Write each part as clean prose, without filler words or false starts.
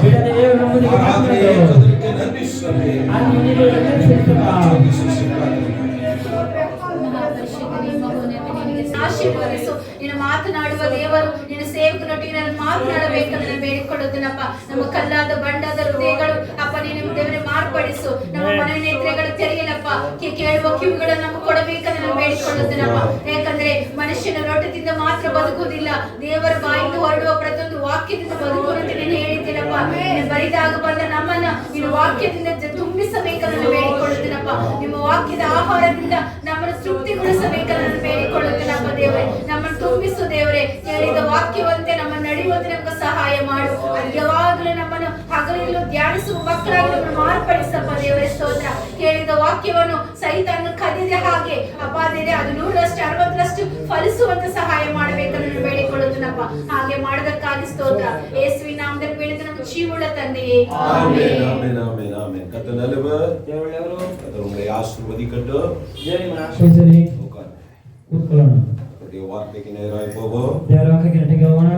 ಬಿಡದೆ ದೇವರು ನಮ್ಮೊಂದಿಗೆ ಮಾತನಾಡು. ನನ್ನಿ சொல்லி ಆಶೀರ್ವದಿಸು. ನೀನು ಮಾತನಾಡುವ ದೇವರು, ನಿನ್ನ ಸೇವಕನೊಟ್ಟಿಗೆ ನಾನು ಮಾತನಾಡಬೇಕಂದ್ರೆ ಬೇಡಿಕೊಳ್ಳುತ್ತೇನಪ್ಪ. ನಮ್ಮ ಕಲ್ಲಾದ ಬಂಡಾದ ಹೃದಯಗಳು ಅಪ್ಪ ನೀನು ದೇವರೇ ಮಾರ್ಪಡಿಸು. ನಮ್ಮ ಮನೆ ನೇತ್ರಗಳು ತೆರೆಯಲಪ್ಪ, ಕೇಳುವ ಕಿವಿಗಳನ್ನು ನಮಗೆ ಕೊಡಬೇಕಂದ್ರೆ ನಾನು ಬೇಡಿಕೊಳ್ಳುತ್ತೇನಪ್ಪ. ಯಾಕಂದ್ರೆ ಮನುಷ್ಯನ ರೊಟ್ಟದಿಂದ ಮಾತ್ರ ಬದುಕುವುದಿಲ್ಲ, ದೇವರ ಬಾಯಿಂದ ಹೊರಡುವ ಪ್ರತಿಯೊಂದು ವಾಕ್ಯದಿಂದ ಬದುಕುವಂತೆ ನೀನು ಹೇಳಿದ್ದೇನಪ್ಪ. ನೀನು ಬರಿದಾಗ ಬಂದ ನಮ್ಮನ್ನ ನೀನು ವಾಕ್ಯದಿಂದ ತುಂಬಿಸಬೇಕಂದ್ರೆ ನಾನು ಬೇಡಿಕೊಳ್ಳುತ್ತೇನಪ್ಪ. ನಿಮ್ಮ ವಾಕ್ಯದ ಆಹಾರದಿಂದ ನಮ್ಮನ್ನು ತೃಪ್ತಿಗೊಳಿಸಬೇಕಂದ್ರೆ ನಾನು ಬೇಡಿಕೊಳ್ಳುತ್ತೇನಪ್ಪ. ದೇವರೇ ನಮ್ಮನ್ನು ತುಂಬಿಸು ದೇವರೇ. ಹೇಳಿದ ವಾಕ್ಯವಂತೆ ನಮ್ಮ ನಡೆಯುವಂತೆ ನಮಗೆ ಸಹಾಯ ಮಾಡು. ಯಾವಾಗಲೂ ನಮ್ಮನ್ನು ಹಗಲಿರುಳು ಧ್ಯಾನಿಸುವ ಮಕ್ಕಳಾಗಿ ನಮ್ಮನ್ನು ಮಾರ್ಪಡಿಸಪ್ಪ ದೇವರೇ. ಸ್ತೋತ್ರ. ಹೇಳಿದ ವಾಕ್ಯವನ್ನು ಸಹಿತ ಕದಿದೆ ಹಾಗೆ ಅಪ್ಪ ದೇವರೇ ಅದು 100ರಷ್ಟು 60ರಷ್ಟು ಫಲಿಸುವಂತ ಸಹಾಯ ಮಾಡಬೇಕಂತ ನಾನು ಬೇಡಿಕೊಳ್ಳುತ್ತೇನಪ್ಪ. ಹಾಗೆ ಮಾಡೋದಕ್ಕಾಗಿ ಸ್ತೋತ್ರ. ಯೇಸುವಿನ ನಾಮದಲ್ಲಿ ಬೇಡಿದ ನಮ್ಮ ಜೀವವುಳ್ಳ ತಂದೆಯೇ, ஆமென் ஆமென் ஆமென் ஆமென். கர்த்தர் நல்லவர். கர்த்தர் உங்களை ஆசீர்வதிக்கட்டும். ಆಶೀರ್ವದಿಸಲಿ. ಕೂತ್ಕೊಳ್ಳೋಣ. கர்த்தருடைய வார்த்தைக்கு நேராய் போவோம். ದೇವರ ವಾಕ್ಯಕ್ಕೆ ನೆಟ್ಟಿಗೆ ಹೋಗೋಣ.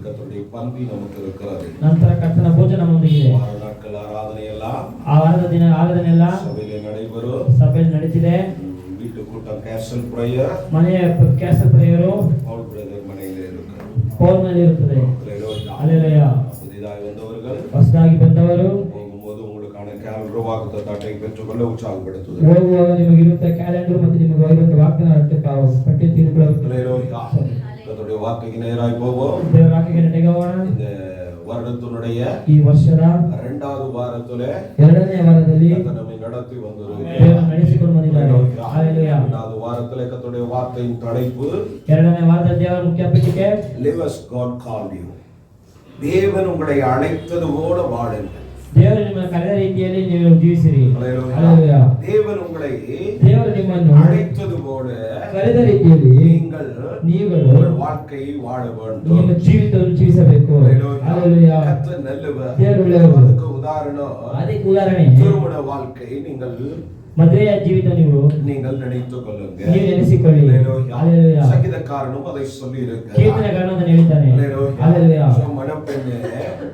கர்த்தருடைய பந்தி நமக்கு இருக்கிறது. ನಂತರ ಕರ್ತನ ಭೋಜನ ನಮ್ಮೊಂದಿಗಿದೆ. வார நாட்கள் ஆராதனை எல்லாம் ಆ ವಾರದ ದಿನ ಆರಾಧನೆ ಎಲ್ಲ சபையிலே நடைபெறும். ಸಭೆಯಲ್ಲಿ ನಡೀತಿದೆ. வீட்டு கூட்டம் கேசல் பிரேயர் ಮನೆಯ ಕ್ಯಾಸಲ್ ಪ್ರೇಯರು பவுல் பிரதர் மனையிலே இருக்கிறது. ಪೌಲ್ ನಲ್ಲಿ ಇರುತ್ತದೆ. அல்லேலூயா. புதிதாக வந்தவர்கள் ಹೊಸದಾಗಿ ಬಂದವರು போகும்போது உங்களுக்கான கேலண்டர் வாக்குத்தத்த அட்டை பெற்றுக்கொள்ள உற்சாகப்படுத்துது. ಹೋಗುವಾಗ ನಿಮಗೆ ಇರುತ್ತೆ ಕ್ಯಾಲೆಂಡರ್ ಮತ್ತು ನಿಮಗೆ ಇರುತ್ತೆ ವಾಗ್ದಾನ ಪಟ್ಟಿ ತಿಳ್ಕೊಳ್ಳೋದು. அல்லேலூயா. கர்த்தருடைய வார்த்தைக்கு நேராய் போவோம். ದೇವರ ವಾಕ್ಯಕ್ಕೆ ನೆಟ್ಟಿಗೆ ಹೋಗೋಣ. இந்த வருடத்தினுடைய ಈ ವರ್ಷದ இரண்டாவது வாரத்திலே ಎರಡನೇ ವಾರದಲ್ಲಿ கர்த்தர் நம்மை நடத்தி வந்திருக்கிறார். ದೇವರು ನಡೆಸಿಕೊಂಡು ಬಂದಿದ್ದಾರೆ. ಹಲ್ಲೆಲೂಯಾ. இரண்டாவது வாரத்திலே கர்த்தருடைய வார்த்தையின் தலைப்பு ಎರಡನೇ ವಾರದಲ್ಲಿ ದೇವರ ಮುಖ್ಯ ಪೀಠಿಕೆ Live as God called you. தேவன் உங்களை அழைத்தது போல வாழுங்கள். ದೇವರು ನಿಮ್ಮನ್ನು ಕರೆದ ರೀತಿಯಲ್ಲಿ ನೀವು ಜೀವಿಸಿರಿ. ஹல்லேலூயா. தேவன் உங்களை ದೇವರು ನಿಮ್ಮನ್ನು அழைத்தது போல ಕರೆದ ರೀತಿಯಲ್ಲಿ நீங்கள் ஒரு வாழ்க்கையை வாழ வேண்டும். ನಿಮ್ಮ ಜೀವಿತವನ್ನು ಜೀವಿಸಬೇಕು. ಹಲ್ಲೆಲೂಯಾ. கர்த்தர் நல்லவர். ದೇವರು ಒಳ್ಳೆಯವರು. ಅದಕ್ಕೆ ಉದಾಹರಣೆ ಅದಕ್ಕೆ ಉದಾಹರಣೆ திருமண வாழ்க்கை நீங்கள் ಮದುವೆಯ ಜೀವಿತ நீங்கள் நினைத்துக் கொள்ளுங்க. ನೀವು ನೆನೆಸಿಕೊಳ್ಳಿ. ಹಲ್ಲೆಲೂಯಾ. சங்கீதக்காரனும் அதை சொல்லி இருக்கிறார். ಕೀರ್ತನೆಗಾರನು ಅದನ್ನು ಹೇಳಿದ್ದಾನೆ. ಹಲ್ಲೆಲೂಯಾ. மணப்பெண்ணே,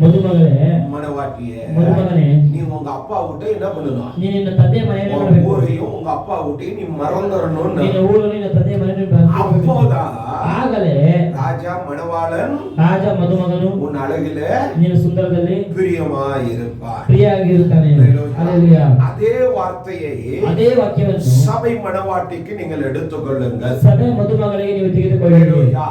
ಮದುಮಗಳೇ, மணவாட்டியே, ಮದುಮಗನೇ, நீ உங்க அப்பா விட்டு என்ன பண்ணணும்? ನೀನು ನಿನ್ನ ತಂದೆಯ ಮನೆಯಲ್ಲಿ ಮಾಡಬೇಕು. ஊரையும் உங்க அப்பா விட்டு நீ மறந்துடணும். ನಿನ್ನ ಊರು ನಿನ್ನ ತಂದೆಯ ಮನೆಯಲ್ಲಿ ಮಾಡಬೇಕು. அப்போதான் ಆಗಲೇ ராஜா மணவாளன் ರಾಜ ಮದುಮಗನು உன் அழகிலே ನಿನ್ನ ಸುಂದರದಲ್ಲಿ பிரியமாய் இருப்பார். ಪ್ರಿಯಾಗಿರುತ್ತಾನೆ. ಹಲ್ಲೆಲೂಯಾ. அதே வார்த்தையை ಅದೇ ವಾಕ್ಯವನ್ನು சபை மணவாட்டிக்கு நீங்கள் எடுத்துக்கொள்ளுங்கள். ಸಭೆ ಮದುಮಗಳಿಗೆ ನೀವು ತೆಗೆದುಕೊಳ್ಳಿ.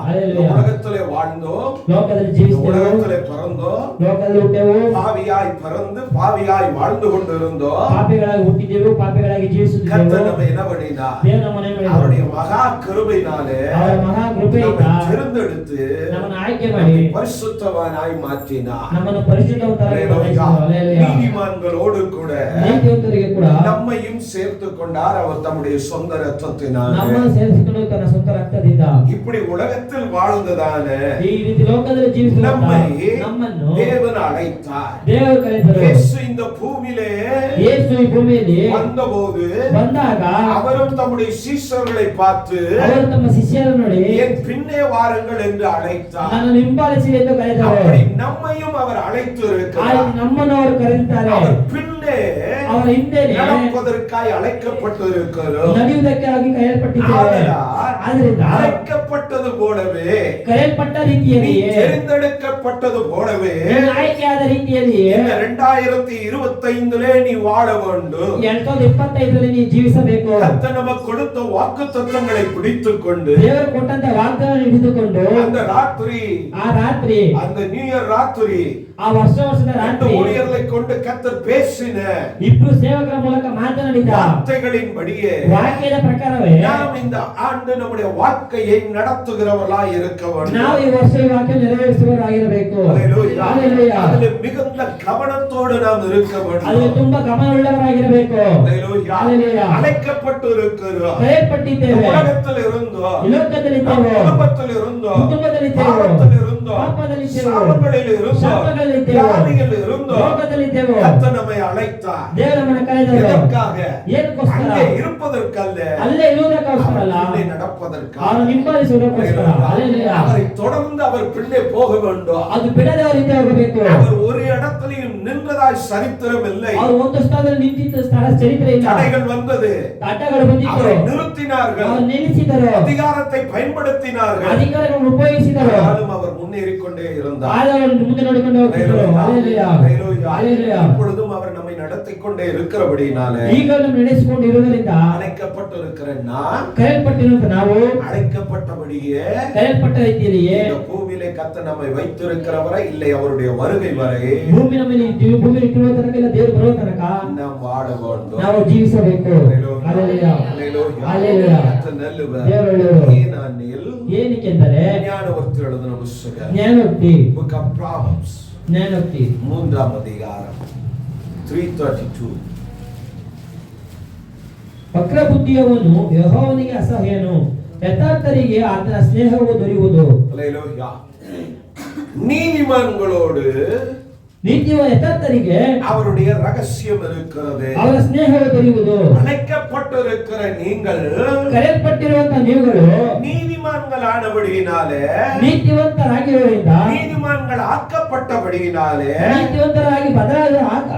ಹಲ್ಲೆಲೂಯಾ. உலகத்திலே வாழ்ந்தோம், ಲೋಕದಲ್ಲಿ ಜೀವಿಸಿದೆವು, உலகத்திலே பிறந்தோம், ಲೋಕದಲ್ಲಿ ಹುಟ್ಟೆವು, பாவியாய் பிறந்து பாவியாய் வாழ்ந்து கொண்டிருந்தோம். ಪಾಪಿಗಳಾಗಿ ಹುಟ್ಟಿದೆವು, ಪಾಪಿಗಳಾಗಿ ಜೀವಿಸುತ್ತಿದ್ದೆವು. கர்த்தர் நம்மை என்ன பண்ணினார்? ದೇವರ ಮನೆಯಲ್ಲಿ அவருடைய மகா கிருபையினாலே ಅವರ ಮಹಾ ಕೃಪೆಯಿಂದ தேர்ந்தெடுத்து ನಮ್ಮನ್ನು ಆಯ್ಕೆ ಮಾಡಿ பரிசுத்தவானாய் மாற்றினார். ನಮ್ಮನ್ನು ಪರಿಶುದ್ಧವಂತರಾಗಿ ಮಾಡಿದರು. ಹಲ್ಲೆಲೂಯಾ. நீதிமான்களோடு கூட ನೀತಿವಂತರಿಗೆ ಕೂಡ நம்மையும் சேர்த்துக் கொண்டார். அவர் தம்முடைய சொந்த ரத்தத்தினாலே ನಮ್ಮನ್ನು ಸೇರಿಸಿಕೊಂಡು ತನ್ನ ಸ್ವಂತ ರಕ್ತದಿಂದ இப்படி உலகத்தில் வாழ்ந்ததான ಈ ರೀತಿ ಲೋಕದಲ್ಲಿ ಜೀವಿಸುವ ನಮ್ಮನ್ನು தேவன் அழைத்தார். ದೇವರು ಕರೆದರು. இயேசு இந்த பூமியிலே ಯೇಸು ಈ ಭೂಮಿಯಲ್ಲಿ வந்தபோது ಬಂದಾಗ அவரும் தம்முடைய சீஷர்களை பார்த்து ಅವರು ತಮ್ಮ ಶಿಷ್ಯರನ್ನು ನೋಡಿ என் பின்னே வாருங்கள் என்று அழைத்தார். ನನ್ನನ್ನು ಹಿಂಬಾಲಿಸಿರಿ ಎಂದು ಕರೆದರು. அப்படி நம்மையும் அவர் அழைத்து இருக்கிறார். ನಮ್ಮನ್ನು ಅವರು ಕರೆದಿದ್ದಾರೆ. அவர் பின்னே ಅವರ ಹಿಂದೆ நடப்பதற்காய் அழைக்கப்பட்டிருக்கிறோம். ನಡೆಯುವುದಕ್ಕಾಗಿ ಕರೆಯಲ್ಪಟ್ಟಿದ್ದೇವೆ. ಆದ್ದರಿಂದ அழைக்கப்பட்டது போலவே ಕರೆಯಲ್ಪಟ್ಟ ರೀತಿಯಲ್ಲಿ தேர்ந்தெடுக்கப்பட்டது போலவே ಆಯ್ಕೆಯಾದ ರೀತಿಯಲ್ಲಿ 2025 நீ வாழ வேண்டும். 2025 நீ ಜೀವಿಸಬೇಕು. கர்த்தர் நமக்கு கொடுத்த வாக்குத்தத்தங்களை பிடித்துக்கொண்டு ದೇವರು ಕೊಟ್ಟಂತ ವಾಗ್ದಾನ ಹಿಡಿದುಕೊಂಡು அந்த ராத்திரி அந்த நியூ இயர் ராத்திரி ಆ ವರ್ಷದ ರಾತ್ರಿ ஊழியர்களை கொண்டு கர்த்தர் பேசின ಇಬ್ರು ಸೇವಕರ ಮೂಲಕ ಮಾತನಾಡಿದ வார்த்தைகளின்படியே ವಾಕ್ಯದ ಪ್ರಕಾರವೇ நாம் இந்த ಆண்டு நம்முடைய வாழ்க்கையை நடத்துகிறவர்களாய் இருக்க வேண்டும். ನಾವು ಈ ವರ್ಷ ಈ ವಾಕ್ಯ ನೆರವೇರಿಸುವವರಾಗಿರಬೇಕು. ஹல்லேலூயா. ஹல்லேலூயா. அதில் மிகுந்த கவனத்தோடு நாம் இருக்க வேண்டும். ಅಲ್ಲಿ ತುಂಬಾ ಗಮನವುಳ್ಳವರಾಗಿರಬೇಕು. ஹல்லேலூயா. ஹல்லேலூயா. அழைக்கப்பட்டு இருக்கிறோம். ಕರೆಯಲ್ಪಟ್ಟಿದ್ದೇವೆ. உலகத்தில் இருந்தோம், ಈ ಲೋಕದಲ್ಲಿ ಇದ್ದೇವೆ, குடும்பத்தில் இருந்தோம், ಕುಟುಂಬದಲ್ಲಿ ಇದ್ದೇವೆ, பாவத்தில் இருந்தோம், இருந்தோம், ಪಾಪದಲ್ಲಿದ್ದೆವು, ಸಾವುಗಳಿಲ್ இருந்தோம், ಶಾಪಗಳಲ್ಲಿದ್ದೆವು, ವ್ಯಾಧಿயில் இருந்தோம். ರೋಗದಲ್ಲಿದ್ದೆವು. கர்த்தர் நம்மை அழைத்தார். ದೇವರು ನಮ್ಮನ್ನು ಕರೆದವರು. எதற்காக? ಏನಕ್ಕೋಸ್ಕರ? அங்கே இருப்பதற்கல்ல, ಅಲ್ಲೇ ಇರುವುದಕ್ಕೋಸ್ಕರ ಅಲ್ಲ, அவர் பின்னே நடப்பதற்காக. ಅವನು ಹಿಂಬಾಲಿಸುವುದಕ್ಕೋಸ್ಕರ. ಹಲ್ಲೆಲೂಯಾ. அவரை தொடர்ந்து அவர் பின்னே போக வேண்டும். ಅದು ಬಿಡದೆ ಅವರು ಹಿಂದೆ ಹೋಗಬೇಕು. அவர் ஒரு இடத்திலும் நின்றதாய் சரித்திரம் இல்லை. ಅವರು ಒಂದು ಸ್ಥಳದಲ್ಲಿ ನಿಂತಿದ್ದ ಸ್ಥಳ ಚರಿತ್ರೆ ಇಲ್ಲ. தடைகள் வந்தது, ಅಡ್ಡಗಳು ಬಂದಿತ್ತು, அவரை நிறுத்தினார்கள், ಅವರು ನಿಲ್ಲಿಸಿದರು, அதிகாரத்தை பயன்படுத்தினார்கள். ಅಧಿಕಾರಗಳನ್ನು ಉಪಯೋಗಿಸಿದರು. ஆனாலும் அவர் முன்னேறிக்கொண்டே இருந்தார். ಆದವರು ಮುಂದೆ ನೋಡಿಕೊಂಡು ಹೋಗ್ತಿದ್ರು. ಹಲ್ಲೆಲೂಯಾ. ಹಲ್ಲೆಲೂಯಾ. இப்பொழுதும் அவர் நம்மை நடத்திக் கொண்டே இருக்கிறபடியினாலே ಈಗ ನಮ್ಮ ನಡೆಸಿಕೊಂಡು ಇರುವುದರಿಂದ அழைக்கப்பட்டிருக்கிற நான், ಕರೆಯಲ್ಪಟ್ಟಿರುವಂತ ನಾವು, அழைக்கப்பட்டபடியே ಕರೆಯಲ್ಪಟ್ಟ ರೀತಿಯಲ್ಲಿಯೇ இந்த பூமியிலே கர்த்தர் நம்மை வைத்திருக்கிறவரை இல்லை அவருடைய வருகை வரை ಭೂಮಿಯ ಮೇಲೆ ಇದ್ದೀವಿ. ಭೂಮಿ ಇಟ್ಟಿರುವ ತನಕ ಇಲ್ಲ, ದೇವರು ಬರುವ ತನಕ நாம் வாழ வேண்டும். ನಾವು ಜೀವಿಸಬೇಕು. ಹಲ್ಲೆಲೂಯಾ. ಹಲ್ಲೆಲೂಯಾ. கர்த்தர் நல்லவர். ದೇವರು ಒಳ್ಳೆಯವರು. ஏனெனில் ಏನಕ್ಕೆಂದರೆ ஞானவர்த்தி எழுதின புத்தகம் ಜ್ಞಾನೋಕ್ತಿ, Book of Proverbs ಜ್ಞಾನೋಕ್ತಿ 3ஆம் அதிகாரம் 3:32. ವಕ್ರ ಬುದ್ಧಿಯವನು ಯೆಹೋವನಿಗೆ ಅಸಹ್ಯನು, ಯಥಾರ್ಥರಿಗೆ ಆತನ ಸ್ನೇಹವು ದೊರೆಯುವುದು. அல்லேலூயா. நீதிமான்களோடு ನೀತಿಯ ಯಥಾರ್ಥರಿಗೆ அவருடைய ரகசியம் இருக்கிறது. ಅವರ ಸ್ನೇಹವು ದೊರೆಯುವುದು. அழைக்கப்பட்டிருக்கிற நீங்கள் ಕರೆಯಲ್ಪಟ್ಟಿರುವಂತಹ ನೀವುಗಳು நீதிமான்கள் ஆனபடியினாலே, ನೀತಿವಂತರಾಗಿರುವುದರಿಂದ, நீதிமான்கள் ஆக்கப்பட்டபடியினாலே, ನೀತಿವಂತರಾಗಿ ಬದಲಾದ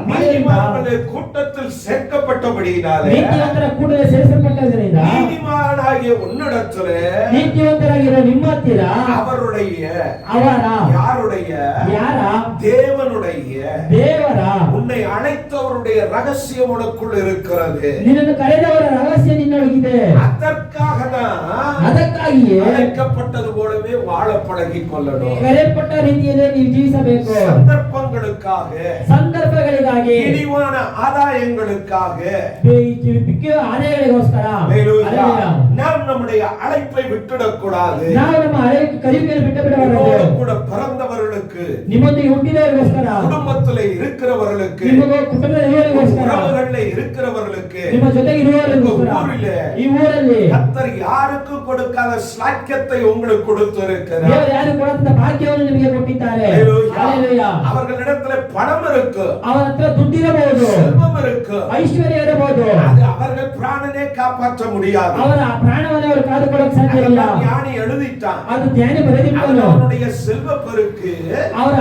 நீதிமான்கள் கூட்டத்தில் சேர்க்கப்பட்டபடியினாலே, ನೀತಿವಂತರ ಕೂಡಲೇ ಸೇರಿಸಲ್ಪಟ್ಟದರಿಂದ, நீதிமானாகிய உன்னிடத்திலே ನೀತಿವಂತರಾಗಿರೋ ನಿಮ್ಮ ಹತ್ತಿರ அவருடைய, ಅವರ, யாருடைய, ಯಾರ, தேவனுடைய, ದೇವರ, உன்னை அழைத்தவருடைய ரகசியம் உனக்குள் இருக்கிறது. ನಿನ್ನನ್ನು ಕರೆದವರ ರಹಸ್ಯ ನಿನ್ನೊಳಗಿದೆ. அதற்காக நான் ಅದಕ್ಕಾಗಿಯೇ அழைக்கப்பட்டது போலவே வாழ பழகிக் கொள்ளணும். ಕರೆಯಲ್ಪಟ್ಟ ರೀತಿಯಲ್ಲೇ ನೀವು ಜೀವಿಸಬೇಕು. சந்தர்ப்பங்களுக்காக, ಸಂದರ್ಭಗಳಿಗಾಗಿ, இழிவான ஆதாயங்களுக்காக, ಬಿಕ್ಕಿರುವ ಆದಾಯಗಳಿಗೋಸ್ಕರ அல்லேலூயா, நாம் நம்முடைய அழைப்பை விட்டுடக் கூடாது. ನಾವು ನಮ್ಮ ಹಳೆ ಕಲಿಕೆಯನ್ನು ಬಿಟ್ಟು உன்னோடு ಬಿಡಬಾರದು. கூட பிறந்தவர்களுக்கு, ನಿಮ್ಮೊಂದಿಗೆ ಹುಟ್ಟಿದವರಿಗೋಸ್ಕರ, குடும்பத்திலே இருக்கிறவர்களுக்கு, ನಿಮ್ಮ ಕುಟುಂಬದವರಿಗೋಸ್ಕರ, உறவுகளிலே இருக்கிறவர்களுக்கு, ನಿಮ್ಮ ಜೊತೆಗೆ ಇರುವವರಿಗೋಸ್ಕರ, ஊரிலே ಈ ಊರಲ್ಲಿ கர்த்தர் யாருக்கு கொடுக்காத ஸ்லாக்கியத்தை உங்களுக்கு கொடுத்திருக்கிறார். ದೇವರು ಯಾರು ಕೊಡದ ಭಾಗ್ಯವನ್ನು ನಿಮಗೆ ಕೊಟ್ಟಿದ್ದಾರೆ. அல்லேலூயா. ಹಲ್ಲೆಲೂಯಾ. அவர்களிடத்திலே பணம் இருக்கு, ಅವರ ಹತ್ರ ದುಡ್ಡಿರಬಹುದು, செல்வம் இருக்கு, ಐಶ್ವರ್ಯ ಇರಬಹುದು, அது அவர்கள் பிராணனை காப்பாற்ற முடியாது. ಅವರ ಪ್ರಾಣವನ್ನು ಅವರು ಕಾದುಕೊಳ್ಳಕ್ಕೆ ಸಾಧ್ಯ ಇಲ್ಲ. அதெல்லாம் ஞானி எழுதிட்டான். ಅದು ಜ್ಞಾನಿ ಬರೆದಿಟ್ಟನು. அவனுடைய செல்வ பெருக்கு, ಅವರ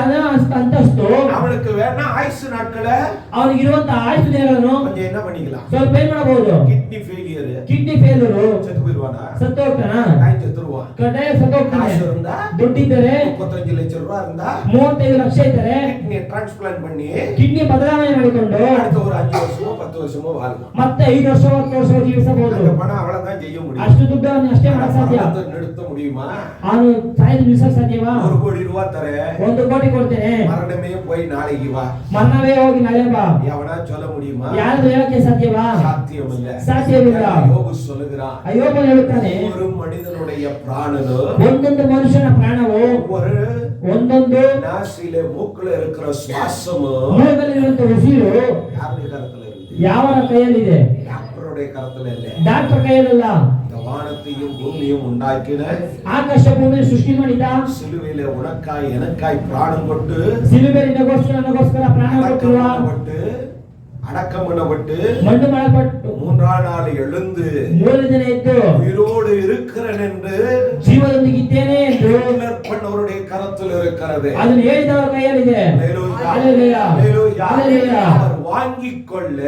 ಅಂತಸ್ತು, அவனுக்கு வேணா ஆயுசு நாட்களை ಅವನಿಗೆ ಇರುವಂತಹ ಆಯುಷ್ ದಿನಗಳನ್ನು கொஞ்சம் என்ன பண்ணிக்கலாம். ಸ್ವಲ್ಪ ಏನ್ ಮಾಡಬಹುದು. கிட்னி ஃபெயிலியர், ಕಿಡ್ನಿ ಫೇಲೂರು, செத்து போயிடுவானா, ಸತ್ತು ಹೋಗ್ತಾನ, நாய் செத்துருவான். ಕಡ್ಡಾಯ ಸತ್ತು ಹೋಗ್ತಾನೆ. காசு இருந்தா ದುಡ್ಡಿದ್ದರೆ 35 ಲಕ್ಷ ரூபாய் இருந்தா 35 ಲಕ್ಷ ಇದ್ದರೆ கிட்னியை டிரான்ஸ்பிளான்ட் பண்ணி ಕಿಡ್ನಿ ಬದಲಾವಣೆ ಮಾಡಿಕೊಂಡು அடுத்த ஒரு 5 வருஷமோ 10 வருஷமோ வாழலாம். ಮತ್ತೆ 5 ವರ್ಷ 10 ವರ್ಷ ಜೀವಿಸಬಹುದು. அந்த பணம் அவ்வளவுதான் செய்ய முடியும். ಅಷ್ಟು ದುಡ್ಡನ್ನು ಅಷ್ಟೇ ಮಾಡಕ್ಕೆ ಸಾಧ್ಯ. அதை நிறுத்த முடியுமா? ಅವನು ಸಾಯಲು ನಿಲ್ಲಿಸಕ್ಕೆ ಸಾಧ್ಯವಾ? 1 கோடி ரூபாய் தரேன், 1 ಕೋಟಿ ಕೊಡ್ತೇನೆ, மரணமே போய் நாளைக்கு வா, ಮರಣವೇ ಹೋಗಿ ನಾಳೆ ಬಾ, எவனா சொல்ல முடியுமா? ಯಾರು ಹೇಳಕ್ಕೆ ಸಾಧ್ಯವಾ? சாத்தியம் இல்ல. ಸಾಧ್ಯವಿಲ್ಲ. யோபு சொல்லுகிறான், ಅಯ್ಯೋಬನು ಹೇಳುತ್ತಾನೆ, ஒரு மனிதனுடைய பிராணனோ, ಒಂದೊಂದು ಮನುಷ್ಯನ ಪ್ರಾಣವು ஒரு ಒಂದೊಂದು நாசிலே மூக்குல இருக்கிற சுவாசமோ ಮೂಗಲ್ಲಿರುವಂತಹ ಉಸಿರು யாருடைய கரத்துல இருக்கு? ಯಾವನ ಕೈಯಲ್ಲಿದೆ? டாக்டருடைய கரத்துல இல்ல. ಡಾಕ್ಟರ್ ಕೈಯಲ್ಲ. இந்த வானத்தையும் பூமியும் உண்டாக்கின ಆಕಾಶ ಭೂಮಿ ಸೃಷ್ಟಿ ಮಾಡಿದ, சிலுவையிலே உனக்காய் எனக்காய் பிராணம் கொண்டு, ಸಿಲುಬೆಯಿಂದ ನನಗೋಸ್ಕರ ಪ್ರಾಣ ಕೊಟ್ಟಿರುವ, அடக்கம் பண்ணப்பட்டு மண்ணு ಮಾಡಲ್ಪಟ್ಟು 3ஆம் நாள் எழுந்து 3 ದಿನ ಎದ್ದು உயிரோடு இருக்கிறேன் என்று ಜೀವದೊಂದಿಗೆ ಇದ್ದೇನೆ ಎಂದು பண்ணவருடைய கரத்தில் இருக்கிறது. ಅದನ್ನು ಹೇಳಿದವರ ಕೈಯಲ್ಲಿದೆ. அல்லேலூயா. அல்லேலூயா. அல்லேலூயா. அல்லேலூயா. அவர் வாங்கிக் கொள்ள,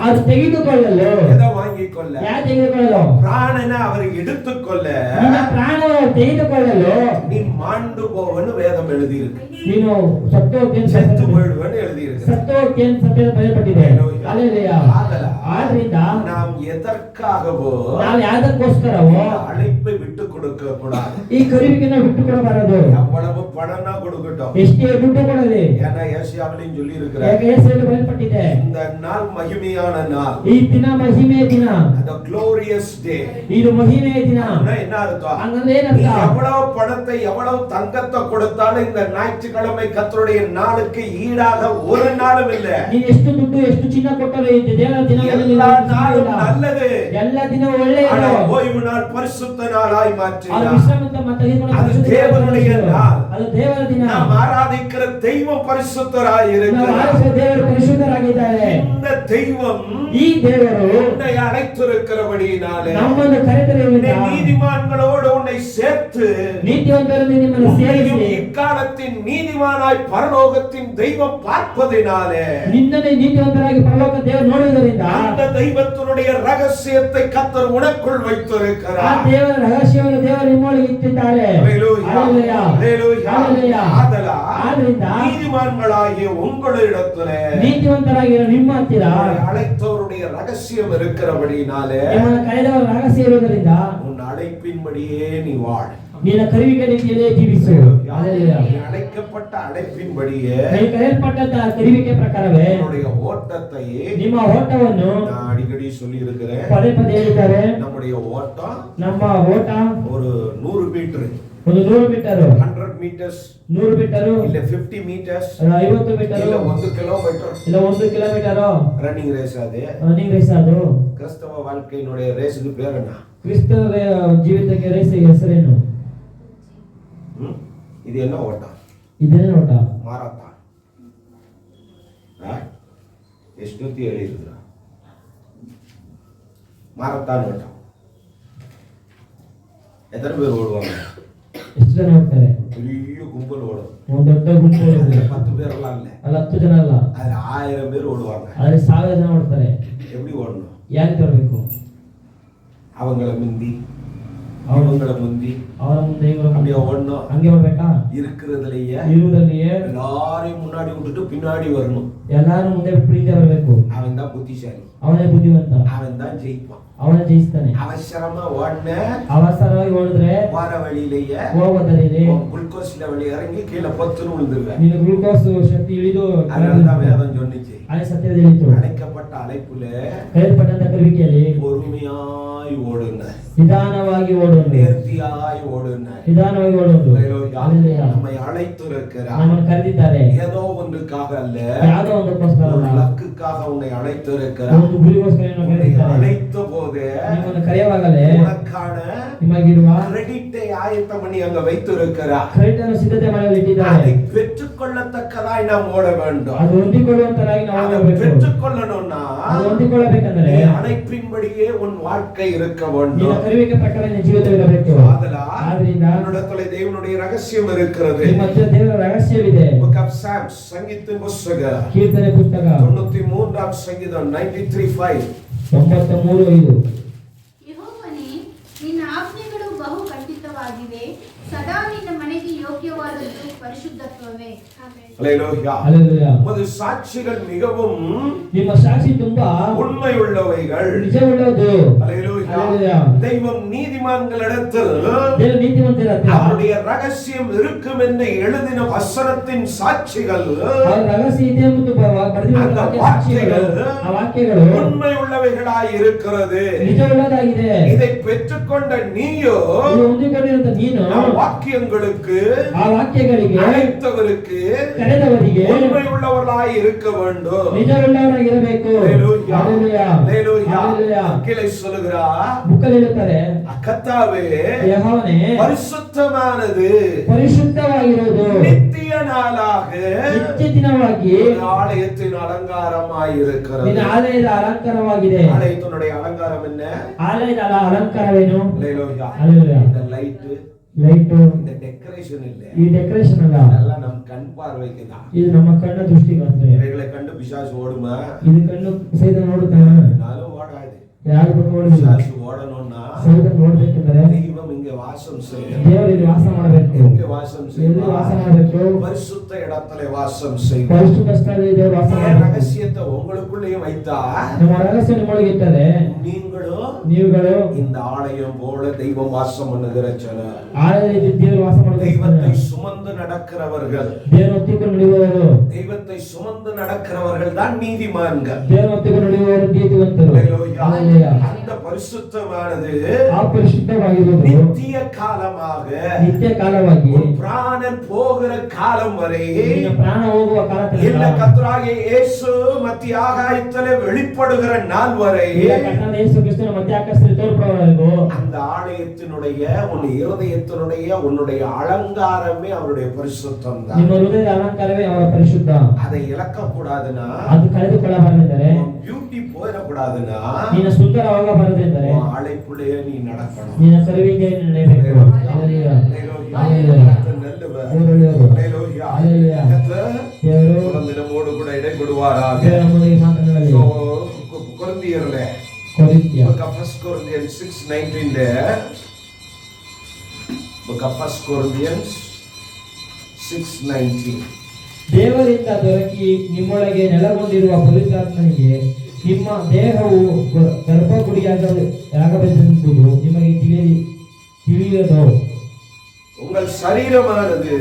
ಅದು ತೆಗೆದುಕೊಳ್ಳಲು, எதை வாங்கிக் கொள்ள? ಯಾರು ತೆಗೆದುಕೊಳ್ಳಲು? பிராணனை அவர் எடுத்துக்கொள்ள, ನಿನ್ನ ಪ್ರಾಣವನ್ನು ತೆಗೆದುಕೊಳ್ಳಲು நீ மாண்டு போவன்னு வேதம் எழுதி இருக்கு. ನೀನು ಸತ್ತು செத்து போயிடுவேன்னு எழுதி இருக்கு. ಸತ್ತೋಗ್ತೇನೆ ಸತ್ಯದ ಬರೆಯಲ್ಪಟ್ಟಿದೆ. அல்லேலூயா. ಆದ್ರಿಂದ நாம் எதற்காகவோ ನಾವು ಯಾವ್ದಕ್ಕೋಸ್ಕರವೋ அழைப்பை விட்டு கொடுக்க கூடாது. ಈ ಕರುವಿಗೆನ ಬಿಟ್ಟು ಕೊಡಬಾರದು. எவ்வளவு பணம்னா கொடுக்கட்டும். ಎಷ್ಟೇ ದುಡ್ಡು ಕೊಡಲಿ. ஏன்னா ஏசியாவிலையும் சொல்லி இருக்கிறார், ಯಾಕೆ ಯೇಸುವಿನಲ್ಲಿ ಬರೆಯಲ್ಪಟ್ಟಿದೆ, இந்த நாள் மகிமையான நாள். ಈ ದಿನ ಮಹಿಮೆಯ ದಿನ. the glorious day. ಇದು ಮಹಿಮೆಯ ದಿನ. என்ன அர்த்தம்? ಅಂದ್ರೆ ಏನರ್ಥ? எவ்வளவு பணத்தை எவ்வளவு தங்கத்தை கொடுத்தாலும் இந்த ஞாயிற்றுக்கிழமை கர்த்தருடைய நாளுக்கு ஈடாக ஒரு நாளும் இல்ல. ನೀನು ಎಷ್ಟು ದುಡ್ಡು ಎಷ್ಟು ಚಿನ್ನ ಕೊಟ್ಟರು ಈ ದೇವರ ದಿನಗಳಲ್ಲಿ எல்லா நாளும் நல்லது. ಎಲ್ಲ ದಿನ ಒಳ್ಳೆಯದು. ஓய்வு நாள் பரிசுத்த நாளாய் மாற்றினார். ಅದು ವಿಶ್ರಾಂತಿ ಮತ್ತು அது தேவனுடைய நாள். ಅದು ದೇವರ ದಿನ. நாம் ஆராதிக்கிற தெய்வம் பரிசுத்தராய் இருக்கிறார். ನಾವು ಆರಾಧಿಸುವ ದೇವರು ಪರಿಶುದ್ಧರಾಗಿದ್ದಾರೆ. இந்த தெய்வம் ಈ ದೇವರು உன்னை அழைத்திருக்கிறபடியினாலே ನಮ್ಮನ್ನು ಕರೆದಿರುವುದರಿಂದ நீதிமான்களோடு உன்னை சேர்த்து நீதிವಂತರನ್ನು ನಿಮ್ಮನ್ನು ಸೇರಿಸಿ இக்காலத்தின் நீதிமானாய் பரலோகத்தின் தெய்வம் பார்ப்பதினாலே ನಿನ್ನನ್ನು ನೀತಿವಂತರಾಗಿ ಪರಲೋಕ ದೇವರು ನೋಡುವುದರಿಂದ அந்த தெய்வத்தினுடைய ரகசியத்தை கர்த்தர் உனக்குள் ಆ வைத்திருக்கிறார். ದೇವರ ರಹಸ್ಯವನ್ನು ದೇವರು ನಿಮ್ಮೊಳಗೆ ಇಟ್ಟಿದ್ದಾರೆ. ஹல்லேலூயா. ஹல்லேலூயா. ஆதலால் நீதிமான்களாகிய உங்களிடத்திலே ನೀತಿವಂತರಾಗಿರೋ ನಿಮ್ಮ ಹತ್ತಿರ அழைத்தவருடைய ரகசியம் இருக்கிறபடியினாலே ನಿಮ್ಮನ್ನು ಕರೆದವರ ರಹಸ್ಯ ಇರುವುದರಿಂದ உன் அழைப்பின்படியே நீ வாழ். ನಿನ್ನ ಕರೆಯುವಿಕೆ ರೀತಿಯಲ್ಲೇ ಜೀವಿಸು. ಹಲ್ಲೇಲೂಯಾ. அழைக்கப்பட்ட அழைப்பின்படியே ನೀವು ಕರೆಯಲ್ಪಟ್ಟಂತಹ ಕರೆಯುವಿಕೆ ಪ್ರಕಾರವೇ நம்முடைய ஓட்டத்தை ನಿಮ್ಮ ಓಟವನ್ನು நான் அடிக்கடி சொல்லி இருக்கிறேன். ಪದೇ ಪದೇ ಹೇಳಿದ್ದಾರೆ. நம்முடைய ஓட்டம் ನಮ್ಮ ಓಟ ஒரு 100 மீட்டர், ಒಂದು 100 ಮೀಟರ್, 100 மீட்டர்ஸ் 100 ಮೀಟರ್, இல்ல 50 மீட்டர்ஸ், 50 ಮೀಟರ್, இல்ல 1 கிலோமீட்டர் ಇಲ್ಲ 1 ಕಿಲೋಮೀಟರ್ ரன்னிங் ரேஸ். அது ರನ್ನಿಂಗ್ ರೇಸ್. ಅದು கிறிஸ்தவ வாழ்க்கையினுடைய ரேஸுக்கு பேர் என்ன? ಕ್ರಿಸ್ತನ ಜೀವಿತಕ್ಕೆ ರೇಸ್ ಹೆಸರೇನು? இது என்ன ஓட்டம்? ಇದೇನೇ ಓಟ. மாரத்தான். ಎಷ್ಟೊತ್ತಿ ಹೇಳಿದ್ರ மாரத்தான் ஓட்டம். எத்தனை பேர் ஓடுவாங்க? ಎಷ್ಟು ಜನ ಹೋಗ್ತಾರೆ? பெரிய கும்பல் ஓடும். ಒಂದು ದೊಡ್ಡ ಗುಂಪು ಇರುತ್ತೆ. 10 பேர்லாம் இல்ல, ಅಲ್ಲ 10 ಜನ ಅಲ್ಲ, அதுல 1000 பேர் ஓடுவாங்க. ಆದ್ರೆ 1000 ಜನ ಓಡ್ತಾರೆ. எப்படி ஓடணும்? ಯಾಕೆ ತರಬೇಕು? அவங்கள முந்தி அவங்கள முந்தி ಅವರ ಮುಂದೆ ಇವರ அப்படியே ஓடணும். ಹಂಗೆ ಓಡಬೇಕಾ? இருக்கிறதுலயே ಇರುವುದಲ್ಲಿಯೇ எல்லாரையும் முன்னாடி விட்டுட்டு பின்னாடி வரணும். ಎಲ್ಲಾರು ಮುಂದೆ ಪ್ರೀತಿ ಬರಬೇಕು. அவன் தான் புத்திசாலி, ಅವನೇ ಬುದ್ಧಿವಂತ, அவன் தான் ஜெயிப்பான். ಅವನೇ ಜಯಿಸ್ತಾನೆ. அவசரமா ஓடன ಅವಸರವಾಗಿ ಓಡಿದ್ರೆ போற வழியிலேயே ಹೋಗೋದರಲ್ಲಿ குளுக்கோஸ் லெவல் இறங்கி கீழே பொத்துன்னு விழுந்துருவேன். ನಿನ್ನ ಗ್ಲೂಕೋಸ್ ಶಕ್ತಿ ಇಳಿದು அதனாலதான் வேதம் சொன்னிச்சு, ಅದೇ ಸತ್ಯದ ಹೇಳಿತು. அழைக்கப்பட்ட அழைப்புல ಕರೆಯಲ್ಪಟ್ಟಂತ ಕರೆಯುವಿಕೆಯಲ್ಲಿ பொறுமையாய் ஓடுன, ನಿಧಾನವಾಗಿ ಓಡುವುದು, நேர்த்தியாய் ஓடுன. ನಿಧಾನವಾಗಿ ಓಡುವುದು. ஹல்லேலூயா. நம்மை அழைத்திருக்கிறார். ನಮ್ಮನ್ನು ಕರೆದಿದ್ದಾರೆ. ஏதோ ஒன்றுக்காக அல்ல, ಯಾವುದೋ ಒಂದಕ್ಕೋಸ್ಕರ ஒரு ಅಲ್ಲ, லக்குக்காக உன்னை அழைத்திருக்கிறார். ಒಂದು ಗುರಿಗೋಸ್ಕರ ನಿಮ್ಮನ್ನು உன்னை ಕರೆದಿದ್ದಾರೆ. அழைத்த போது ನಿಮ್ಮನ್ನು ಕರೆಯುವಾಗಲೇ உனக்கான ನಿಮಗಿರುವ கிரெடிட்டை ஆயத்தம் பண்ணி அங்க வைத்திருக்கிறார். ಕ್ರೆಡಿಟ್ ಅನ್ನು ಸಿದ್ಧತೆ ಮಾಡಿ ಇಟ್ಟಿದ್ದಾರೆ. அதை பெற்றுக்கொள்ளத்தக்கதாய் நாம் ஓட வேண்டும். ಅದು ಹೊಂದಿಕೊಳ್ಳುವಂತರಾಗಿ ನಾವು அதை ಓಡಬೇಕು. பெற்றுக்கொள்ளணும்னா ಅದು ಹೊಂದಿಕೊಳ್ಳಬೇಕಂದ್ರೆ நீ அழைப்பின்படியே உன் வாழ்க்கை இருக்க ನಿನ್ನ வேண்டும். ಕರೆಯುವಿಕೆ ಪ್ರಕಾರ ನಿನ್ನ ಜೀವಿತವಿರಬೇಕು. ஆதலால் உன்னிடத்தில் தேவனுடைய ரகசியம் இருக்கிறது. ನಿಮ್ಮ ಮಧ್ಯೆ ದೇವರ ರಹಸ್ಯವಿದೆ. Book of Psalms, ಸಂಗೀತ ಪುಸ್ತಕ ಕೀರ್ತನೆ ಪುಸ್ತಕ 93ಾம் ಸಂಗೀತ 93:5. 93:5. ಯೆಹೋವನೇ, ನಿನ್ನ ಆಜ್ಞೆಗಳು ಬಹು ಖಂಡಿತವಾಗಿವೆ. ಸದಾ ನಿನ್ನ ಮನೆಗೆ ಯೋಗ್ಯವಾದದ್ದು ಪರಿಶುದ್ಧತ್ವವೇ. ಆಮೆನ್. ஹல்லேலூயா. ಹಲ್ಲೆಲೂಯಾ. உமது சாட்சிகள் மிகவும் ನಿಮ್ಮ ಸಾಕ್ಷಿ ತುಂಬಾ உண்மையுள்ளவைகள். ನಿಜವುಳ್ಳದು. ஹல்லேலூயா. ಹಲ್ಲೆಲೂಯಾ. தெய்வம் நீதிமான்களிடத்தில் ದೇವರು ನೀತಿವಂತರ ಹತ್ರ அவருடைய ரகசியம் இருக்கும் என்று எழுதின வசனத்தின் சாட்சிகள், ಅವರ ರಹಸ್ಯ ಇದೆ ಎಂದು ಬರೆದಿರುವ ಸಾಕ್ಷಿಗಳು, ಆ ವಾಕ್ಯಗಳು உண்மை உள்ளவைகளாய் இருக்கிறது. ನಿಜವುಳ್ಳದಾಗಿದೆ. இதை பெற்றுக்கொண்ட நீயோ ಇದು ಹೊಂದಿಕೊಂಡಿರುವಂತ ನೀನು வாக்கியங்களுக்கு ಆ ವಾಕ್ಯಗಳಿಗೆ அழைத்தவருக்கு ಕರೆದವರಿಗೆ உண்மை உள்ளவர்களாய் இருக்க வேண்டும். ನಿಜವುಳ್ಳವರಾಗಿರಬೇಕು. ஹல்லேலூயா. ಹಲ್ಲೆಲೂಯಾ. ஹல்லேலூயா. ಹಲ್ಲೆಲೂಯಾ. கீழே சொல்லுகிறார், ಬುಕ್ಕಲ್ಲಿ ಹೇಳುತ್ತಾರೆ, கர்த்தாவே ಯೆಹೋವನೇ பரிசுத்தமானது ಪರಿಶುದ್ಧವಾಗಿರುವುದು நித்திய நாளாக ನಿತ್ಯ ದಿನವಾಗಿ உன் ஆலயத்தின் அலங்காரமாய் இருக்கிறது. ನಿನ್ನ ಆಲಯದ ಅಲಂಕಾರವಾಗಿದೆ. ஆலயத்தினுடைய அலங்காரம் என்ன? ಆಲಯದ ಅಲಂಕಾರವೇನು? ஹல்லேலூயா. ಹಲ್ಲೆಲೂಯಾ. இந்த லைட், ಲೈಟು, இந்த டெக்கரேஷன் இல்ல, ಈ ಡೆಕೋರೇಷನ್ ಅಲ್ಲ, இதெல்லாம் நம் கண் பார்வைக்கு தான். ಇದು ನಮ್ಮ ಕಣ್ಣ ದೃಷ್ಟಿಗಂತೆ. இவைகளை கண்டு பிசாசு ஓடுமா? ಇದು ಕಣ್ಣು ಸೈತಾನ ನೋಡುತ್ತಾನೆ. நானும் ஓடாது. ಯಾರು ಬಂದು ನೋಡುದಿಲ್ಲ. பிசாசு ஓடணும்னா ಸೈತಾನ ನೋಡ್ಬೇಕೆಂದರೆ தெய்வம் இங்கே வாசம் செய்ய, ದೇವರು ಇಲ್ಲಿ ವಾಸ ಮಾಡಬೇಕು. இங்கே வாசம் ಎಲ್ಲಿ ವಾಸ செய்ய, ಮಾಡಬೇಕು? பரிசுத்த இடத்திலே வாசம் செய்ய. ಪರಿಶುದ್ಧ ಸ್ಥಳದಲ್ಲಿ ದೇವರು ವಾಸ என் ಮಾಡಬೇಕು. ரகசியத்தை உங்களுக்குள்ளேயே வைத்தா ನಮ್ಮ ರಹಸ್ಯ ನಿಮ್ಮೊಳಗೆ ಇರ್ತದೆ. நீங்களும் இந்த ஆலயம் போல தெய்வம் வாசம் பண்ணுகிற ஜனம், ಆಲಯದಲ್ಲಿ ದೇವರು ವಾಸ ಮಾಡಬೇಕು. தெய்வத்தை சுமந்து நடக்கிறவர்கள், ದೇವರು ಹೊತ್ತಿಕೊಂಡು ನಡೆಯುವವರು, தெய்வத்தை சுமந்து நடக்கிறவர்கள் தான் நீதிமான்கள். ದೇವರು ಹೊತ್ತಿಕೊಂಡು ನಡೆಯುವವರು ನೀತಿವಂತರು. ஹல்லேலூயா. அந்த பரிசுத்தமானது ಪರಿಶುದ್ಧವಾಗಿರುವುದು நித்திய காலமாக, ನಿತ್ಯ ಕಾಲವಾಗಿ, ஒரு பிராணன் போகிற காலம் வரை, ನಿನ್ನ ಪ್ರಾಣ ಹೋಗುವ ಕಾಲ இல்ல கர்த்தராகிய இயேசு மத்திய ஆகாயத்திலே வெளிப்படுகிற நாள் வரை, ಕರ್ತನಾದ ಯೇಸು ಕ್ರಿಸ್ತನ ಮಧ್ಯ ಆಕಾಶದಲ್ಲಿ ತೋರ್ಪಡುವವರೆಗೂ அந்த ஆலயத்தினுடைய உன் இருதயத்தினுடைய உன்னுடைய அலங்காரமே அவருடைய பரிசுத்தம் தான். ನಿಮ್ಮ ಹೃದಯದ ಅಲಂಕಾರವೇ ಅವರ ಪರಿಶುದ್ಧ. அதை இழக்க கூடாதுன்னா, ಅದು ಕಳೆದುಕೊಳ್ಳಬಾರದೆಂದರೆ, பியூட்டி போயிடக்கூடாதுன்னா, ನಿನ್ನ ಸುಂದರವಾಗಬಾರದೆಂದರೆ ஆலைக்குள்ளேயே நீ நடக்கணும். ನಿನ್ನ ಕರುವಿಗೆ ನಡೆಯಬೇಕು. ஹல்லேலூயா. ஹல்லேலூயா. கர்த்தர் நல்லவர். ದೇವರು ஹல்லேலூயா. ஹல்லேலூயா. கர்த்தர் ದೇವರು தொடர்ந்து நம்மோடு கூட இடைப்படுவாராக. ದೇವರ ನಮ್ಮೊಂದಿಗೆ ಮಾತನಾಡಲಿ. கொரிந்தியர்ல ಕೊರಿಂಥಿಯ book of 1 Corinthians 6:19 ல, book of 1 Corinthians 6:19, ದೇವರಿಂದ ದೊರಕಿ ನಿಮ್ಮೊಳಗೆ ನೆಲೆಗೊಂಡಿರುವ ಪವಿತ್ರಾತ್ಮನಿಗೆ ನಿಮ್ಮ ದೇಹವು ಗರ್ಭಗುಡಿಯಾಗಬೇಕೆಂಬುದು ನಿಮಗೆ ತಿಳಿಯದೋ? உங்கள் சரீரமானது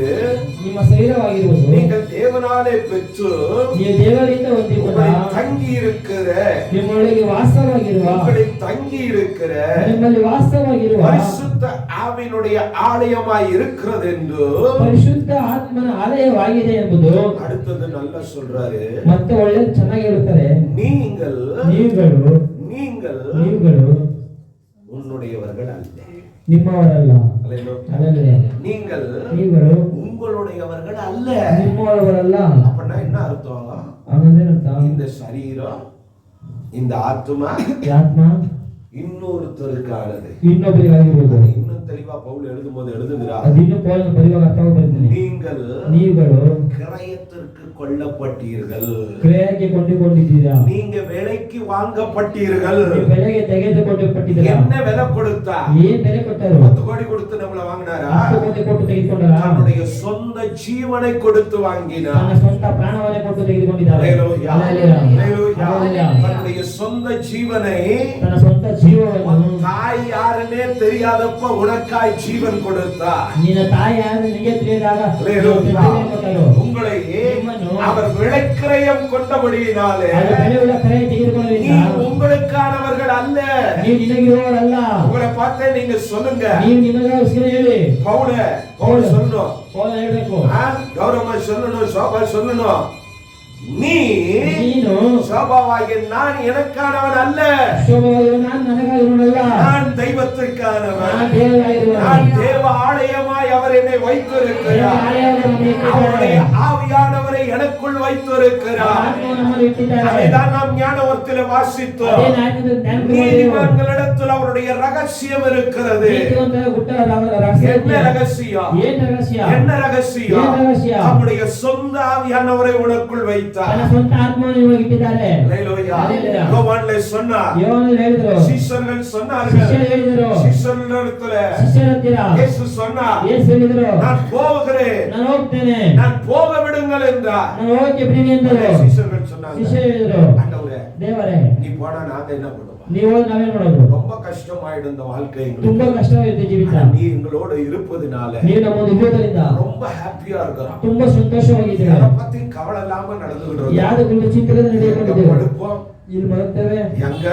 ನಿಮ್ಮ ಶರೀರವಾಗಿರುವುದು நீங்கள் தேவனாலே பெற்று ನೀವು ದೇವರಿಂದ ಹೊಂದಿಕೊಂಡ உங்களை தங்கி இருக்கிற, ನಿಮ್ಮೊಳಗೆ ವಾಸವಾಗಿರುವ உங்களை தங்கி இருக்கிற ನಿಮ್ಮಲ್ಲಿ ವಾಸವಾಗಿರುವ பரிசுத்த ஆவியினுடைய ஆலயமாய் இருக்கிறது என்று ಪರಿಶುದ್ಧ ಆತ್ಮನ ಆಲಯವಾಗಿದೆ ಎಂಬುದು. அடுத்தது நல்லா சொல்றாரு. ಮತ್ತೆ ಒಳ್ಳೆ ಚೆನ್ನಾಗಿ ಹೇಳುತ್ತಾರೆ, நீங்களும் உன்னுடையவர்கள் அல்ல. ನಿಮ್ಮವರಲ್ಲ. அல்லேலூயா. நீங்கள் உங்களுடையவர்கள் அல்ல. ನಿಮ್ಮವರಲ್ಲ. அப்படின்னா என்ன அர்த்தம்? ಅನ್ನೋದೇನಂತ? இந்த சரீரம், இந்த ஆத்மா இன்னொருத்தருக்கானது, ಇನ್ನೊಬ್ಬರಿಗಾಗಿರುವುದು. இன்னும் தெளிவா பவுல் எழுதும்போது எழுதுகிறார், ಅದು ಇನ್ನೂ ಪೌಲನ ಬರೆಯುವಾಗ ಅರ್ಥವಾಗುತ್ತದೆ. ನೀವುಗಳು கிரயத்திற்கு கொல்லப்பட்டீர்கள், ಕ್ರಯಕ್ಕೆ ಕೊಂಡುಕೊಂಡಿದ್ದೀರಾ, நீங்க விலைக்கு வாங்கப்பட்டீர்கள். ಬೆಲೆಗೆ ತೆಗೆದುಕೊಳ್ಳಲ್ಪಟ್ಟಿದ್ದೀರಾ. என்ன விலை கொடுத்தா? ಏನ್ ಬೆಲೆ ಕೊಟ್ಟರು? 10 கோடி கொடுத்து நம்மள வாங்குனாரா? 10 ಕೋಟಿ ಕೊಟ್ಟು ತೆಗೆದುಕೊಂಡರಾ? தன்னுடைய சொந்த ஜீவனை கொடுத்து வாங்கினார். ತನ್ನ ಸ್ವಂತ ಪ್ರಾಣವನ್ನೇ ಕೊಟ್ಟು ತೆಗೆದುಕೊಂಡಿದ್ದಾರೆ. ஹல்லேலூயா. ஹல்லேலூயா. தன்னுடைய சொந்த ஜீவனை, ತನ್ನ ಸ್ವಂತ ಜೀವವನ್ನು, தாய் யாருன்னே தெரியாதப்ப உனக்காய் ஜீவன் கொடுத்தார். ನಿನ್ನ ತಾಯಿ ಯಾರು ನಿನಗೆ ತಿಳಿದಾಗ உங்களை அவர் விலைக்கிரயம் கொண்டபடியினாலே நீ உங்களுக்கானவர்கள் அல்ல. ನೀವು ನಿನಗಿರುವವರಲ್ಲ. உங்களை பார்த்தே நீங்க சொல்லுங்க, ನೀವು ನಿಮಗೋಸ್ಕರ ಹೇಳಿ. பவுல் சொல்லணும், ಪೌಲ ಹೇಳಬೇಕು, கௌரவமா சொல்லணும், சோபா சொல்லணும், ನೀನು சோபாவாகிய நான் எனக்கானவன் அல்ல, ನಾನು ನನಗಾಗಿರುವನಲ್ಲ, நான் தெய்வத்திற்கானவன், ನಾನು ದೇವರಾಗಿರುವನು, நான் தேவ ஆலயமாய் அவர் என்னை வைத்திருக்கிறார், அவருடைய ஆவியானவரை எனக்குள் வைத்திருக்கிறார். அதைதான் நாம் ஞானவர்த்தில வாசித்தோம். நீதிமான்களிடத்தில் அவருடைய ரகசியம் இருக்கிறது. என்ன ரகசியம்? என்ன ரகசியம்? நம்முடைய சொந்த ஆவியானவரை உனக்குள் வைத்தார். ತನ್ನ ಸ್ವಂತ ಆತ್ಮವನ್ನು ನಿಮಗೆ ಇಟ್ಟಿದ್ದಾರೆ. ஹல்லேலூயா. யோவான்ல சொன்னார், ಯೋಹಾನನು ಹೇಳಿದರು, ಶಿಷ್ಯர்கள் சொன்னார்கள், ಶಿಷ್ಯರು ಹೇಳಿದರು, ಶಿಷ್ಯರಲ್ಲಿರುತ್ತಲೆ ಶಿಷ್ಯರ ಹತ್ತಿರ ಯೇಸು சொன்னார், ಯೇಸು ಹೇಳಿದರು, நான் போகிறேன், ನಾನು ಹೋಗ್ತೇನೆ, நான் போக விடுங்கள் என்றார். ನಾನು ಹೋಗಕ್ಕೆ ಬಿಡಿ ಎಂದರು. ಶಿಷ್ಯர்கள் சொன்னாங்க, ಶಿಷ್ಯರು ಹೇಳಿದರು, ஆண்டவரே ದೇವರೇ நீ போனா நாங்க என்ன பண்ணுவோம்? ನೀವು ನಾವೇನ್ ಮಾಡೋದು? ரொம்ப கஷ்டமாயிடும் இந்த வாழ்க்கை ತುಂಬಾ எங்களுக்கு. ಕಷ್ಟವಾಗಿದೆ ಜೀವಿತ. ஆனா நீ எங்களோட இருப்பதனால ನೀವು ನಮ್ಮೊಂದಿಗೆ ಇರುವುದರಿಂದ ரொம்ப ஹாப்பியா இருக்கிறோம். ತುಂಬಾ ಸಂತೋಷವಾಗಿದ್ದೀವಿ. எதை பத்தி கவலை இல்லாம நடந்துகிட்டு ಯಾವ್ದು ಕುರಿತು ಚಿಂತೆಗಳನ್ನು ನಡೆಯಕೊಂಡಿದ್ದೇವೆ. படுப்போம், ಇಲ್ಲಿ ಮಲಗ್ತೇವೆ, எங்க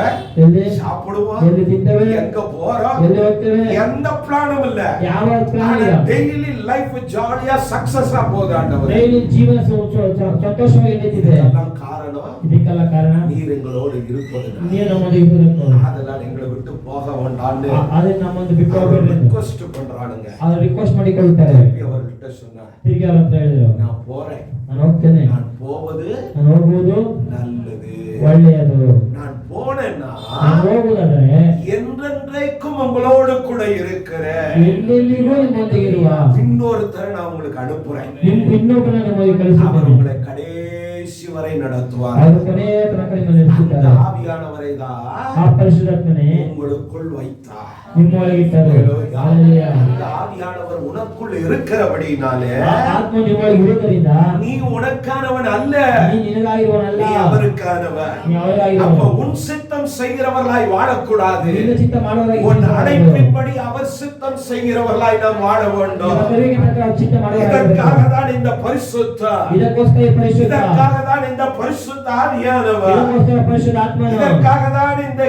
ಎಲ್ಲಿ சாப்பிடுவோம், ಎಲ್ಲಿ ತಿಂತೇವೆ, எங்க போறோம், ಎಲ್ಲಿ ಹೋಗ್ತೇವೆ, எந்த பிளானும் இல்ல. ಯಾವ ಪ್ಲಾನ್ ಇಲ್ಲ. டெய்லி லைஃப் ஜாலியா சக்சஸா போகுது ஆண்டவரே. ಡೈಲಿ ಜೀವನ ಸಂತೋಷವಾಗಿ ನಡೀತಿದೆ. இதெல்லாம் காரணம் ಇದಕ್ಕೆಲ್ಲ ಕಾರಣ நீர் எங்களோடு இருப்பதுனால. ನೀವು ನಮ್ಮೊಂದಿಗೆ ಇರುವುದಕ್ಕೆ. அதெல்லாம் எங்களை விட்டு போக வேண்டாம்னு ಅದನ್ನ ನಮ್ಮೊಂದು ಬಿಟ್ಟು ಹೋಗ್ಬೇಡ್ರಿ ಅಂತ ரிக்வெஸ்ட் பண்றானுங்க. ಅವರು ರಿಕ್ವೆಸ್ಟ್ ಮಾಡಿಕೊಳ್ಳುತ್ತಾರೆ. அவர்கிட்ட சொன்னார், ತಿರುಗಿ ಅವ್ರ ಹತ್ರ ಹೇಳಿದ್ರು, நான் போறேன், ನಾನು ಹೋಗ್ತೇನೆ, நான் போவது ನಾನು ಹೋಗುವುದು நல்லது. ಒಳ್ಳೆಯದು. நான் போனேன்னா ನಾನು ಹೋಗುವುದಾದರೆ என்றென்றைக்கும் உங்களோடு கூட இருக்கிற ಎಲ್ಲೆಲ್ಲಿಗೂ ನಿಮ್ಮೊಂದಿಗೆ ಇರುವ இன்னொருத்தரை நான் உங்களுக்கு அனுப்புறேன். ಇನ್ನೊಬ್ಬರನ್ನ ನಿಮಗೆ அவர் ಕಳಿಸುತ್ತೇನೆ. உங்களை கடைசி வரை நடத்துவார். ಅವರು ಕೊನೆಯ ತನಕ ನಿಮ್ಮನ್ನು ನಡೆಸುತ್ತಾರೆ. ஆவியானவரை தான் ಆ ಪರಿಶುದ್ಧಾತ್ಮನೇ உங்களுக்குள் வைத்தார். ನಿಮ್ಮೊಳಗಿಟ್ಟರು. Hallelujah. Hallelujah. இந்த ஆவியானவர் உனக்குள் இருக்கிறபடினாலே ಆತ್ಮ ನಿಮ್ಮೊಳಗೆ ಇರುವುದರಿಂದ நீ உனக்கானவன் அல்ல, ನೀ ನಿನಗಾಗಿರುವನಲ್ಲ, நீ அவருக்கானவன். ನೀ ಅವರಿಗಾಗಿರುವನು. அப்ப உன் சித்தம் செய்கிறவர்களாய் வாழக்கூடாது, ನಿನ್ನ ಚಿತ್ತ ಮಾಡುವವರಾಗಿ உன் அழைப்பின்படி அவர் சித்தம் செய்கிறவர்களாய் நாம் வாழ வேண்டும். ನಿಮ್ಮ ಕರೆಗೆ ಪ್ರಕಾರ ಚಿತ್ತ ಮಾಡುವವರಾಗಿ இதற்காக தான் இந்த பரிசுத்த, ಇದಕ್ಕೋಸ್ಕರ ಈ ಪರಿಶುದ್ಧ, இதற்காக தான் இந்த பரிசுத்த ஆவியானவர், ಇದಕ್ಕೋಸ್ಕರ ಪರಿಶುದ್ಧ ಆತ್ಮನು, இதற்காக தான் இந்த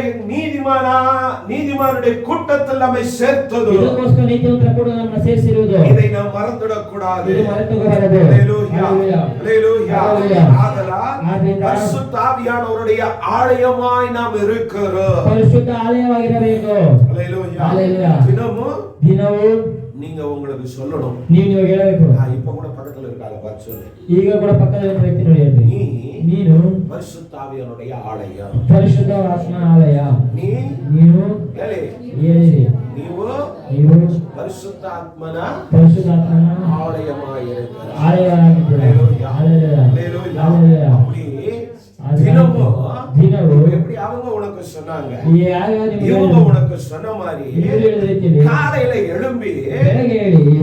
நீதிமானுடைய கூட்டத்தில் நம்மை சேர்த்தது. ಇದಕ್ಕೋಸ್ಕರ ನೀತಿವಂತರ ಕೂಡ ನಮ್ಮನ್ನು ಸೇರಿಸಿರುವುದು. இதை நாம் மறந்துடக்கூடாது. ಇದು ಮರೆತುಕೋಬಾರದು. ஹல்லேலூயா. ஹல்லேலூயா. ஹல்லேலூயா. ஹல்லேலூயா. ஆதலால் பரிசுத்த ஆவியானவருடைய ஆலயமாய் நாம் இருக்கிறோம். ಪರಿಶುದ್ಧ ಆಲಯವಾಗಿರಬೇಕು. ஹல்லேலூயா. ஹல்லேலூயா. தினமும் ದಿನವೂ நீங்க உங்களுக்கு சொல்லணும். ನೀವು ಹೇಳಬೇಕು. இப்ப கூட பக்கத்துல இருக்காங்க பார்த்து சொல்லு. ಈಗ ಕೂಡ ಪಕ್ಕದಲ್ಲಿ ಒಂದು ವ್ಯಕ್ತಿ ನೋಡಿ ಹೇಳ್ರಿ. ನೀನು பரிசுத்த ஆவியானுடைய ஆலயம். ಪರಿಶುದ್ಧ ಆತ್ಮನ ಆಲಯ. ನೀನು ಹೇಳಿರಿ. ನೀವು பரிசுத்த ஆத்மன ಪರಿಶುದ್ಧಾತ್ಮನ ஆலயமாயிருக்கிறார். ಆಲಯವಾಗಿದ್ದೀರಾ. ஹல்லேலூயா. ஹல்லேலூயா. ஹல்லேலூயா. அப்படி தினமும் எப்படி அவங்க உனக்கு சொன்னாங்க, இவங்க உனக்கு சொன்ன மாதிரி காலையில எழும்பி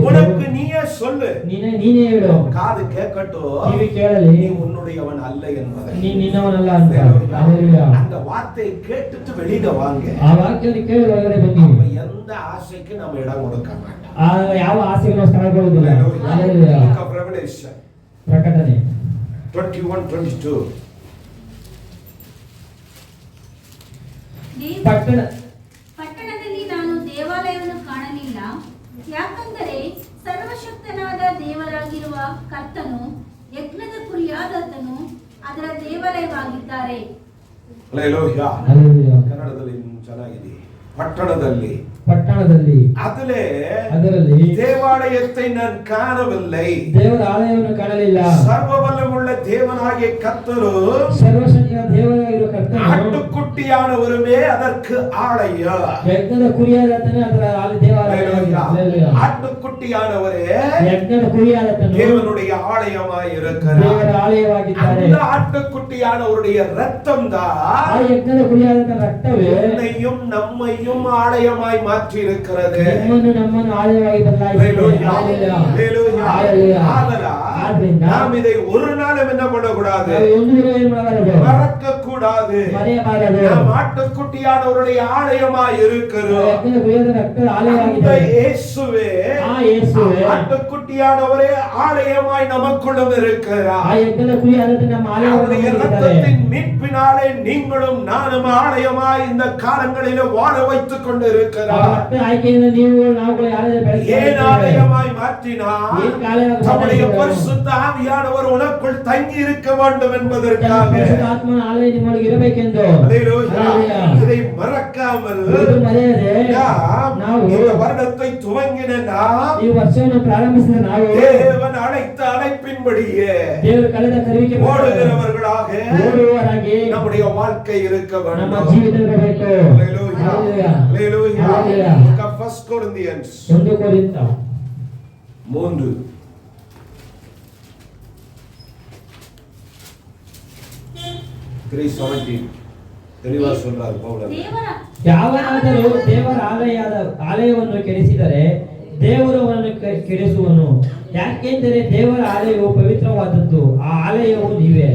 உனக்கு நீயே சொல்லு. ನೀನೇ ಹೇಳು. காது கேட்கட்டும், ಕಿವಿ ಕೇಳಲಿ, நீ உன்னுடையவன் அல்ல என்பதை. ನೀ ನಿನ್ನವನಲ್ಲ ಅಂತ. ஹல்லேலூயா. அந்த வார்த்தையை கேட்டுட்டு வெளியில வாங்க. ಆ ವಾಕ್ಯವನ್ನು ಕೇಳಿ ಒಳಗಡೆ ಬನ್ನಿ. நம்ம எந்த ஆசைக்கு நம்ம இடம் கொடுக்க மாட்டோம். ಯಾವ ಆಸೆಗೆ ನಾವು ಸ್ಥಳ ಕೊಡುವುದಿಲ್ಲ. ಹಲ್ಲೇಲೂಯಾ. Revelation ಪ್ರಕಟಣೆ 21:22. ಪಟ್ಟಣದಲ್ಲಿ ನಾನು ದೇವಾಲಯವನ್ನು ಕಾಣಲಿಲ್ಲ, ಯಾಕಂದರೆ ಸರ್ವಶಕ್ತನಾದ ದೇವರಾಗಿರುವ ಕರ್ತನು ಯಜ್ಞದ ಕುರಿಯಾದಾತನು ಅದರ ದೇವಾಲಯವಾಗಿದ್ದಾರೆ. ಹಲ್ಲೇಲೂಯಾ. ಹಲ್ಲೇಲೂಯಾ. ಕನ್ನಡದಲ್ಲಿ ಚೆನ್ನಾಗಿದೆ. பட்டணದಲ್ಲಿ ಅದರಲ್ಲಿ தேவாலயத்தை நான் காணவில்லை, ದೇವರ ಆಲಯವನ್ನು ಕಾಣಲಿಲ್ಲ. சர்வவல்லமுள்ள தேவனாகிய கர்த்தரு, ಸರ್ವಶಕ್ತನಾದ ದೇವರಾಗಿರುವ ಕರ್ತನು, ஆட்டுக்குட்டியானவருமே அதற்கு ஆலயம். ಯಜ್ಞದ ಕುರಿಯಾದಾತನೇ ಅದರ ದೇವಾಲಯ. ஆட்டுக்குட்டியானவரே ಯಜ್ಞದ ಕುರಿಯಾದಾತನು தேவனுடைய ஆலயமாய் இருக்கிறார். ದೇವರ ಆಲಯವಾಗಿದ್ದಾರೆ. அந்த ஆட்டுக்குட்டியானவருடைய இரத்தம் தான் ಆ ಯಜ್ಞದ ಕುರಿಯಾದಾತನ ರಕ್ತವೇ என்னையும் நம்மையும் ஆலயமாய் மாற்றி இருக்கிறது. ನಮ್ಮನ್ನು ಆಲಯವಾಗಿ ಬದಲಾಯಿಸಿದೆ. நாம் இதை ஒரு நாளும் என்ன பண்ணக்கூடாது, மறக்க கூடாது. நாம் ஆட்டுக்குட்டியானவருடைய ஆலயமாய் இருக்கிறோம். அந்த இயேசுவே ஆட்டுக்குட்டியானவரே ஆலயமாய் நமக்குள்ளும் இருக்கிறார். அவருடைய இரத்தத்தின் மீட்பினாலே நீங்களும் நானும் ஆலயமாய் இந்த காலங்களில் வாழ வைத்துக் கொண்டிருக்கிறார். ஏன் ஆலயமாய் மாற்றினார்? நம்முடைய பரிசுத்த ஆவியானவர் உனக்குள் தங்கி இருக்க வேண்டும் என்பதற்காக. இதை மறக்காமல் இந்த வருடத்தை துவங்கின நாம் தேவன் அழைத்த அழைப்பின்படியே ஓடுகிறவர்களாக நம்முடைய வாழ்க்கை இருக்க வேண்டும். First Corinthians 3:17 தெளிவா சொல்றாரு பவுல். ಯಾವನಾದರೂ ದೇವರ ಆಲಯವನ್ನು ಕೆಡಿಸಿದರೆ ದೇವರು ಅವನನ್ನು ಕೆಡಿಸುವನು. ಯಾಕೆಂದರೆ ದೇವರ ಆಲಯವು ಪವಿತ್ರವಾದದ್ದು, ಆ ಆಲಯವು ನೀವೇ.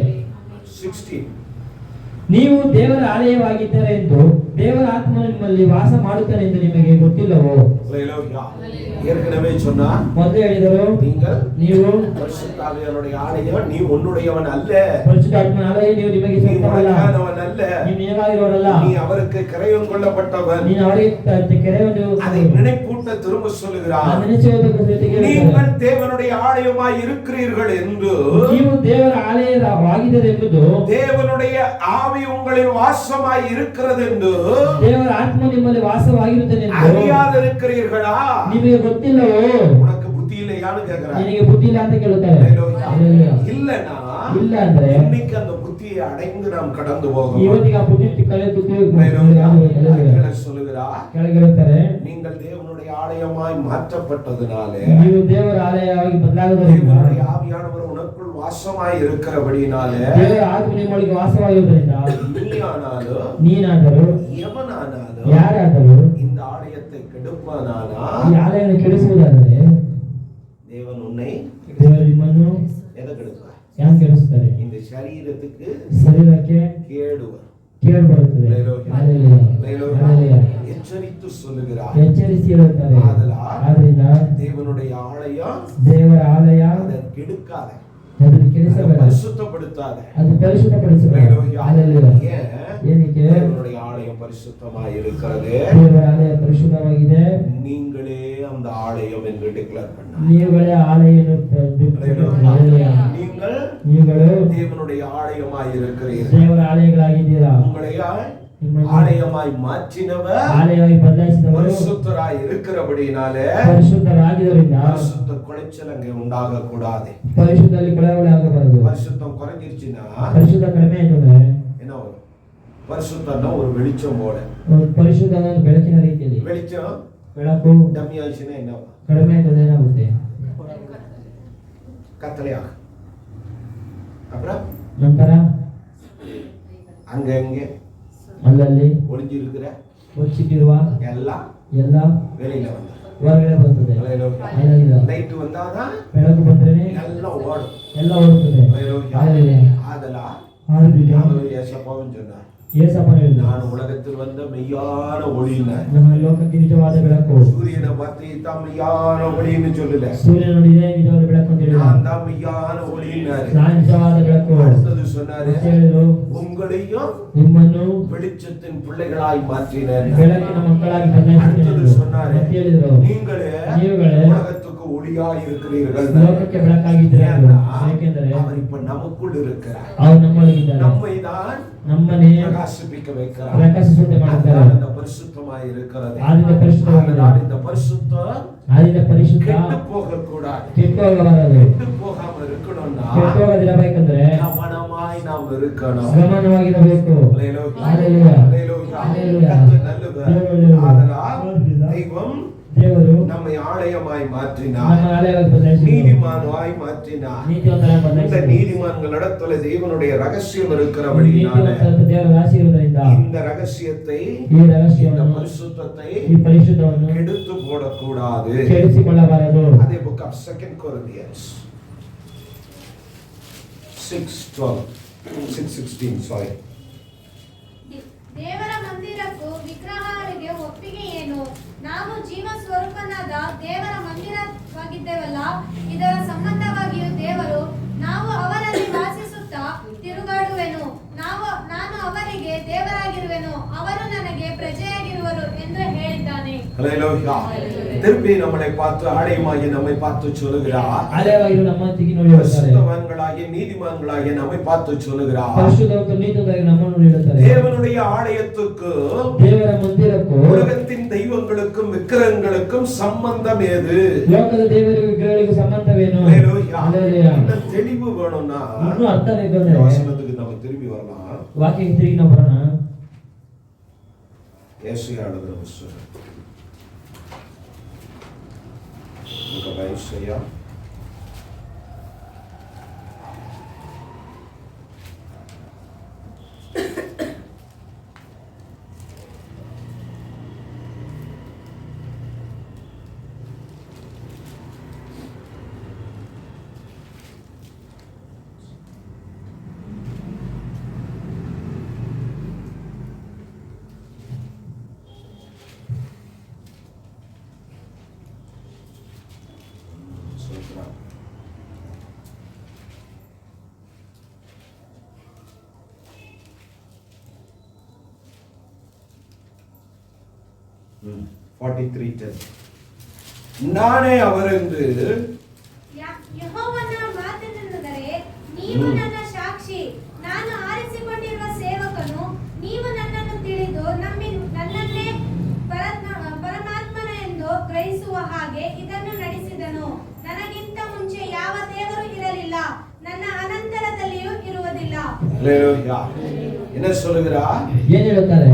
16 ನೀವು ದೇವರ ಆಲಯವಾಗಿದ್ದಾರೆ ಎಂದು ದೇವರ ಆತ್ಮನು ನಿಮ್ಮಲ್ಲಿ ವಾಸ ಮಾಡುತ್ತಾನೆ ಎಂದು ನಿಮಗೆ ಗೊತ್ತಿಲ್ಲವೋ? ஏற்கனவே சொன்னா ಮೊದಲು ಹೇಳಿದರು, ನೀವು பரிசுத்த ஆவியானுடைய ஆலயம், நீ உன்னுடையவன் அல்ல. ಪರಿಶುದ್ಧಾತ್ಮನ ಆಲಯ, ನೀವು ನಿಮಗೆ ಸ್ವಂತವಲ್ಲ, ನೀವು ನಿಮಗಾಗಿರೋರಲ್ಲ, நீ அவருக்கு கிரயம் கொள்ளப்பட்டவன். ನೀನು ಅವರಿಗೆ ಕೆರೆಯನ್ನು அதை நினைப்பூட்ட திரும்ப சொல்லுகிறார். ನೆನೆಸುವುದಕ್ಕೆ நீங்கள் தேவனுடைய ஆலயமாய் இருக்கிறீர்கள் என்று, ನೀವು ದೇವರ ಆಲಯವಾಗಿದ್ದೀರಿ ಎಂಬುದು, தேவனுடைய ஆவி உங்களில் வாசமாய் இருக்கிறது என்று, ದೇವರ ಆತ್ಮ ನಿಮ್ಮಲ್ಲಿ ವಾಸವಾಗಿರುತ್ತದೆ ಎಂದು அறியாதிருக்கிறீர்களா? ನಿಮಗೆ ಗೊತ್ತಿಲ್ಲವೋ? உனக்கு புத்தி இல்லையான்னு கேக்குறார். ನಿನಗೆ ಬುದ್ಧಿ ಇಲ್ಲ ಅಂತ ಕೇಳುತ್ತಾರೆ. இல்லனா ಇಲ್ಲ ಅಂದ್ರೆ இன்னைக்கு அந்த புத்தியை அடைந்து நாம் கடந்து போகணும். ಇವತ್ತಿಗೆ ಆ ಬುದ್ಧಿ ಕಳೆದು சொல்லுகிறார், ಕೆಳಗಿರುತ್ತಾರೆ, நீங்கள் தேவனுடைய ஆலயமாய் மாற்றப்பட்டதனாலே, ನೀವು ದೇವರ ಆಲಯವಾಗಿ ಬದಲಾಗುವುದರಿಂದ, தேவனுடைய ஆவியானவர் உனக்குள் வாசமாய் இருக்கிறபடினாலே, ದೇವರ ಆತ್ಮ ನಿಮ್ಮೊಳಗೆ ವಾಸವಾಗಿರುವುದರಿಂದ, நீயானாலும் ನೀನಾದರೂ எவனானாலும் ಯಾರಾದರೂ இந்த ஆலயத்தை கெடுப்பானானா ಈ ಆಲಯವನ್ನು ಕೆಡಿಸುವುದಾದರೆ தேவன் உன்னை ದೇವರು ನಿಮ್ಮನ್ನು எதை கெடுப்பார்? ಯಾಕೆ ಕೆಡಿಸುತ್ತಾರೆ? இந்த சரீரத்துக்கு ಶರೀರಕ್ಕೆ கேடு ಕೇಡು ಬರುತ್ತದೆ. ஹல்லேலூயா. ஹல்லேலூயா. எச்சரித்து சொல்லுகிறார். ಎಚ್ಚರಿಸಿ ಹೇಳುತ್ತಾರೆ. ಆದ್ರಿಂದ தேவனுடைய ஆலயம் ದೇವರ ಆಲಯ அதை கெடுக்காத, ಅದನ್ನು ಕೆಡಿಸಬೇಡ, பரிசுத்தப்படுத்தாத. ಅದು ಪರಿಶುದ್ಧಪಡಿಸಬೇಡ. ಹಲ್ಲೇಲೂಯಾ. ಏನಕ್ಕೆ? தேவனுடைய ஆலயம் பரிசுத்தமாய் இருக்கிறது. ದೇವರ ಆಲಯ ಪರಿಶುದ್ಧವಾಗಿದೆ. நீங்களே அந்த ஆலயம் என்று டிக்ளேர் பண்ண. ನೀವುಗಳೇ ಆಲಯವನ್ನು ನೀವುಗಳು தேவனுடைய ஆலயமாய் இருக்கிறீர்கள். ದೇವರ ಆಲಯಗಳಾಗಿದ್ದೀರಾ. உங்களை ஆலயமாய் மாற்றினவர், ஆலயமாய் ಬದಲಾಯಿಸಿದವರು, பரிசுத்தராய் இருக்கிறபடியினாலே ಪರಿಶುದ್ಧರಾಗಿದ್ದರಿಂದ பரிசுத்த குலைச்சல் அங்கே உண்டாக கூடாது. ಪರಿಶುದ್ಧದಲ್ಲಿ ಕೊಳವಳೆ ಆಗಬಾರದು. பரிசுத்தம் குறைஞ்சிருச்சுன்னா ಪರಿಶುದ್ಧ ಕಡಿಮೆ ಆಯ್ತಂದ್ರೆ என்ன வரும்? பரிசுத்தம்னா ஒரு வெளிச்சம் போல. ಪರಿಶುದ್ಧ ಅನ್ನೋದು ಬೆಳಕಿನ ರೀತಿಯಲ್ಲಿ, வெளிச்சம் ಬೆಳಕು டம்மி ஆயிடுச்சுன்னா என்ன வரும்? ಕಡಿಮೆ ಆಯ್ತಂದ್ರೆ ಏನಾಗುತ್ತೆ? கத்தலையாக. அப்புறம் ನಂತರ அங்க அங்கே ಅಲ್ಲಲ್ಲಿ ஒளிஞ்சு இருக்கிற ಮುಚ್ಚಿಟ್ಟಿರುವ எல்லாம் ಎಲ್ಲ வெளியில வந்து ಹೊರಗಡೆ ಬರ್ತದೆ. லைட் வந்தாதான் ಬೆಳಕು ಬಂದ್ರೇನೆ எல்லாம் ஓடும். ಎಲ್ಲ ಓಡುತ್ತದೆ. ஆதலா ಆದ್ರಿಂದ ஏசப்பாவும் சொன்னார், ஏசப்பா ಹೇಳಿದ, நான் உலகத்தில் வந்த மெய்யான ஒளியினார். ನಮ್ಮ ಲೋಕಕ್ಕೆ ನಿಜವಾದ ಬೆಳಕು. சூரியனை பார்த்து தான் மெய்யான ஒளின்னு சொல்லல, ಸೂರ್ಯ ನೋಡಿದ್ರೆ ನಿಜವಾದ ಬೆಳಕು ಅಂತ ಹೇಳಿದ, நான் தான் மெய்யான ஒளியினார். ನಾನು ನಿಜವಾದ ಬೆಳಕು. அடுத்தது சொன்னாரு, ಹೇಳಿದ್ರು, உங்களையும் ನಿಮ್ಮನ್ನು வெளிச்சத்தின் பிள்ளைகளாய் மாற்றினார். ಬೆಳಕಿನ ಮಕ್ಕಳಾಗಿ அடுத்தது சொன்னாரு, ಹೇಳಿದ್ರು, ನೀವುಗಳೇ உலகத்துக்கு ஒளியாய் இருக்கிறீர்கள். ಲೋಕಕ್ಕೆ ಬೆಳಕಾಗಿದ್ದೀರಿ. ಯಾಕೆಂದರೆ அவர் இப்ப நமக்குள் இருக்கிறார். ಅವರು ನಮ್ಮೊಳಗಿದ್ದಾರೆ. நம்மை தான் ನಮ್ಮನ್ನೇ பிரகாசிப்பிக்க வைக்கிறார். ಪ್ರಕಾಶಿಸುವಂತೆ ಮಾಡುತ್ತಾರೆ. அந்த பரிசுத்தமாய் இருக்கிறது. ஆதிந்த பரிசுத்தமாಗಿದೆ. இந்த பரிசுத்தம் ಆದಿನ ಪರಿಶುದ್ಧ கெட்டு போக கூடாது. ಕೆಟ್ಟು ಹೋಗಬಾರದು. கெட்டு போகாம இருக்கணும்னா ಕೆಟ್ಟು ಹೋಗದಿರಬೇಕಂದ್ರೆ கவனமாய் நாம் இருக்கணும். ಗಮನವಾಗಿರಬೇಕು. ஹல்லேலூயா. ஹல்லேலூயா. ஹல்லேலூயா. கர்த்தர் நல்லவர். ஆதலால் தெய்வம் ದೇವರು நம்மை ஆலயமாய் மாற்றினார், ನಮ್ಮ ಆಲಯವಾಗಿ ಬದಲಾಯಿಸಿದರು, நீதிமானாய் மாற்றினார். ನೀತಿವಂತರಾಗಿ இந்த ಬದಲಾಯಿಸಿದರು. நீதிமான்களிடத்துல தேவனுடைய ரகசியம் இருக்கிறபடினால ನೀತಿವಂತರು ದೇವರ ರಾಶಿ ಇರುವುದರಿಂದ இந்த ரகசியத்தை, ಈ இந்த ರಹಸ್ಯವನ್ನು, பரிசுத்தத்தை ಈ ಪರಿಶುದ್ಧವನ್ನು கெடுத்து போடக்கூடாது. ಕೆಡಿಸಿಕೊಳ್ಳಬಾರದು. அதே book of 2 Corinthians 6:12 6:16 sorry. ದೇವರ ಮಂದಿರಕ್ಕೂ ವಿಗ್ರಹಗಳಿಗೆ ಒಪ್ಪಿಗೆ ಏನು? ನಾವು ಜೀವ ಸ್ವರೂಪನಾದ ದೇವರ ಮಂದಿರವಾಗಿದ್ದೇವಲ್ಲ. ಇದರ ಸಂಬಂಧವಾಗಿಯೂ ದೇವರು, ನಾವು ಅವರಲ್ಲಿ ವಾಸಿಸುತ್ತಾ ತಿರುಗಾಡುವೆನು, ನಾನು ಅವರಿಗೆ ದೇವರಾಗಿರುವೆನು, ಅವರು ನನಗೆ ಪ್ರಜೆಯಾಗಿರುವರು ಎಂದು ಹೇಳಿದ್ದಾನೆ. ஹல்லேலூயா. திருப்பி நம்மை பார்த்து ஆலயமாகிய நம்மை பார்த்து சொல்லுகிறார், ಆಲಯವಾಗಿರುವ ನಮ್ಮ ತಿಗಿ ನೋಡಿ ಹೇಳ್ತಾರೆ, பரிசுத்தவான்களாகிய நீதிமான்களாகிய நம்மை பார்த்து சொல்லுகிறார், ಪರಿಶುದ್ಧವಂತರು ನೀತಿವಂತರಾಗಿ ನಮ್ಮನ್ನು ಹೇಳುತ್ತಾರೆ. தேவனுடைய ஆலயத்துக்கு ದೇವರ ಮಂದಿರಕ್ಕೂ உலகத்தின் தெய்வங்களுக்கும் விக்கிரகங்களுக்கும் சம்பந்தம் ஏது? ಲೋಕದ ದೇವರಿಗೂ ವಿಗ್ರಹಗಳಿಗೂ ಸಂಬಂಧವೇನು? ஹல்லேலூயா. ஹல்லேலூயா. இந்த தெளிவு வேணும்னா ಇನ್ನೂ ಅರ್ಥ இந்த ಬೇಕಂದ್ರೆ வசனத்துக்கு நம்ம திரும்பி வரலாம். ವಾಕ್ಯಕ್ಕೆ ತಿರುಗಿ ನಾವು ಬರೋಣ. ஏசாயா எழுதுற புத்தகம் Book of Isaiah. சொல்றான். 43:10 நானே அவரென்று ಯೆಹೋವನ ಮಾತೆಂದರೆ, ನೀವು ನನ್ನ ಸಾಕ್ಷಿ, ನಾನು ಆರಿಸಿಕೊಂಡಿರುವ ಸೇವಕನು, ನೀವು ನನ್ನನ್ನು ತಿಳಿದು ನನ್ನನ್ನೇ ಪರಮಾತ್ಮನ ಎಂದು ಗ್ರಹಿಸುವ ಹಾಗೆ ಇದನ್ನು ನಡೆಸಿದನು. ನನಗಿಂತ ಮುಂಚೆ ಯಾವ ದೇವರು ಇರಲಿಲ್ಲ, ನನ್ನ ಅನಂತರದಲ್ಲಿಯೂ ಇರುವುದಿಲ್ಲ. ஹல்லேலூயா. என்ன சொல்லுகிறார்? ಏನ್ ಹೇಳ್ತಾರೆ?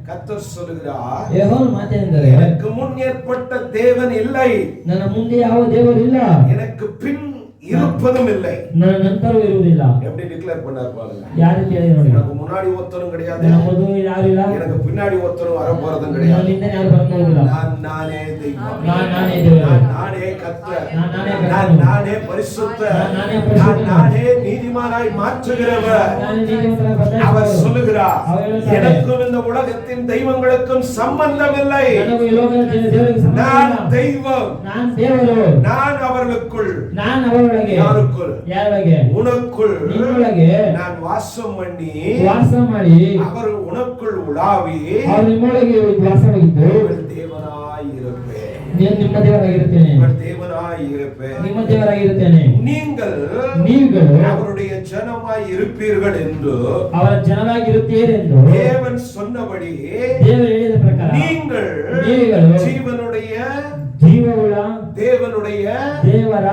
கர்த்தர் சொல்லுகிறார், ಯೆಹೋವನ ಮಾತೆಂದರೆ, எனக்கு முன் ஏற்பட்ட தேவன் இல்லை, ನನ್ನ ಮುಂದೆ ಯಾವ ದೇವರು ಇಲ್ಲ, எனக்கு பின் இருப்பதும் இல்லை. ನಂತರವೂ ಇರುವುದಿಲ್ಲ. எப்படி டிக்ளேர் பண்ணார் பாருங்க. ಯಾವ ರೀತಿ ಹೇಳಿದ್ರು ನೋಡಿ. எனக்கு முன்னாடி ஒருத்தரும் கிடையாது, ನನ್ನ ಮೊದಲು ಯಾರು ಇಲ್ಲ, எனக்கு பின்னாடி ஒருத்தரும் வர போறதும் கிடையாது. ನನ್ನಿಂದ ಯಾರು ಬರಬಹುದು. நானே தெய்வம், நானே தேவன், நானே கர்த்தர், நானே நானே பரிசுத்தர், நானே நீதிமானாய் மாற்றுகிறவர். அவர் சொல்லுகிறார், எனக்கும் இந்த உலகத்தின் தெய்வங்களுக்கும் சம்பந்தம் இல்லை. நான் தெய்வம், நான் தேವರು, நான் அவர்களுக்குள், நான் ಅವರೊಳಗೆ, யாருக்குள், ಯಾರೊಳಗೆ, உனக்குள், ನಿಮ್ಮೊಳಗೆ நான் வாசம் பண்ணி, ವಾಸ ಮಾಡಿ, அவர் உனக்குள் உலாவி, ಅವರು ನಿಮ್ಮೊಳಗೆ ವಾಸವಾಗಿದ್ದು, தேவனாய் இருப்பேன், ನಿಮ್ಮ ದೇವರಾಗಿರುತ್ತೇನೆ, தேவனாய் இருப்பேன், ನಿಮ್ಮ ದೇವರಾಗಿರುತ್ತೇನೆ. நீங்கள் அவருடைய ஜனமாய் இருப்பீர்கள் என்று, ಅವರ ಜನರಾಗಿರುತ್ತೀರಿ ಎಂದು தேவன் சொன்னபடி, ದೇವರು ಹೇಳಿದ ಪ್ರಕಾರ நீங்கள் ஜீவனுடைய ಜೀವವುಳ್ಳ தேவனுடைய ದೇವರ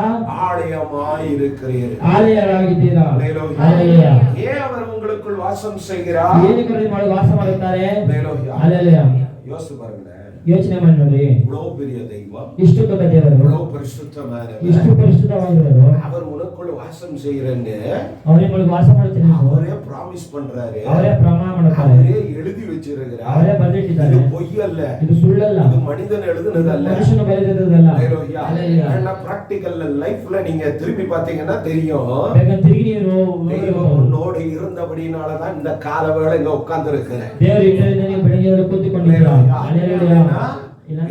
ஆலயமாய் இருக்கிறீர்கள். ಆಲಯರಾಗಿದ್ದೀರಾ. அல்லேலூயா. ஏன் அவர் உங்களுக்குள் வாசம் செய்கிறார்? ಏನಕ್ಕೆ ವಾಸ ಮಾಡುತ್ತಾರೆ? அல்லேலூயா. அல்லேலூயா. யோசிச்சு பாருங்களேன். ಯೋಚನೆ ಮಾಡಿ ನೋಡಿ. இவ்வளவு பெரிய தெய்வம், ಇಷ್ಟು ದೊಡ್ಡ ದೇವರು, இவ்வளவு பரிசுத்தமானவர், ಇಷ್ಟು ಪರಿಶುದ್ಧವಾಗಿರುವರು, அவர் உனக்குள் வாசம் செய்யறன்னு ಅವರೇ ವಾಸ ಮಾಡುತ್ತಾರೆ, அவரே ப்ராமிஸ் பண்றாரு, ಅವರೇ ಪ್ರಮಾಣ ಮಾಡುತ್ತಾರೆ, அவரே எழுதி வச்சிருக்கிறார். ಅವರೇ ಬರೆದಿಟ್ಟಿದ್ದಾರೆ. இது பொய் அல்ல, ಇದು ಸುಳ್ಳಲ್ಲ, இது மனிதன் எழுதுனதல்ல, ಮನುಷ್ಯನು ಬರೆದಿರುವುದಲ್ಲ. அல்லேலூயா. ஏன்னா பிராக்டிகல் லைஃப்ல நீங்க திருப்பி பாத்தீங்கன்னா தெரியும், ಬೇಗ ತಿರುಗಿ ನೀವು தெய்வம் உன்னோடு இருந்தபடினாலதான் இந்த கால வேளை இங்க உட்கார்ந்து இருக்கிறேன். ದೇವರು ಇಟ್ಟರಿಂದ ನೀವು ಬೆಳಗ್ಗೆ ಕೂತ್ಕೊಂಡಿದ್ದೀರಾ. அல்லேலூயா.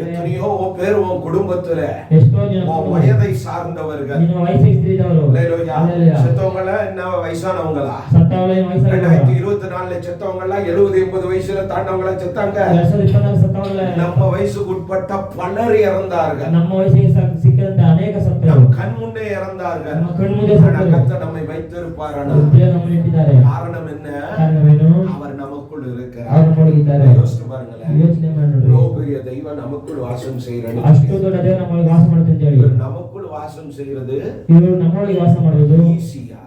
எத்தனையோ பேர் உன் குடும்பத்துல ಎಷ್ಟೋ ಜನ உன் வயதை சார்ந்தவர்கள், ನಿಮ್ಮ ವಯಸ್ಸಿಗೆ ತಿಳಿದವರು, அல்லேலூயா, செத்தவங்கள என்ன வயசானவங்களா, ಸತ್ತವರೇ ವಯಸ್ಸಾದವರು, 2024 செத்தவங்களா 70-80 வயசுல தாண்டவங்களா செத்தாங்க. 2024 ಸತ್ತವರೇ, நம்ம வயசுக்கு உட்பட்ட பலர் இறந்தார்கள், ನಮ್ಮ ವಯಸ್ಸಿಗೆ ಸಿಕ್ಕಂತ ಅನೇಕ ಸತ್ತರು, நம் கண் முன்னே இறந்தார்கள். ನಮ್ಮ ಕಣ್ಮುಂದೆ ஆனா ಸತ್ತರು. கர்த்தர் நம்மை வைத்திருப்பாரானா? ದೇವರು ನಮ್ಮನ್ನು ಇಟ್ಟಿದ್ದಾರೆ. காரணம் என்ன? ಕಾರಣವೇನು? அவர் நமக்குள் இருக்கிறார். ಅವರು ನಮ್ಮೊಳಗಿದ್ದಾರೆ. யோசிச்சு பாருங்களேன். ಯೋಚನೆ ಮಾಡಿ ನೋಡಿ. இவ்வளவு பெரிய தெய்வம் நமக்குள் வாசம் செய்யறாரு. ಅಷ್ಟು ದೊಡ್ಡ ದೇವರು ನಮ್ಮೊಳಗೆ ವಾಸ ಮಾಡುತ್ತೆ ಅಂತ ಹೇಳಿ. இவர் நமக்குள் வாசம் செய்யறது ಇವರು ನಮ್ಮೊಳಗೆ ವಾಸ ಮಾಡುವುದು ಈಸಿಯಾ?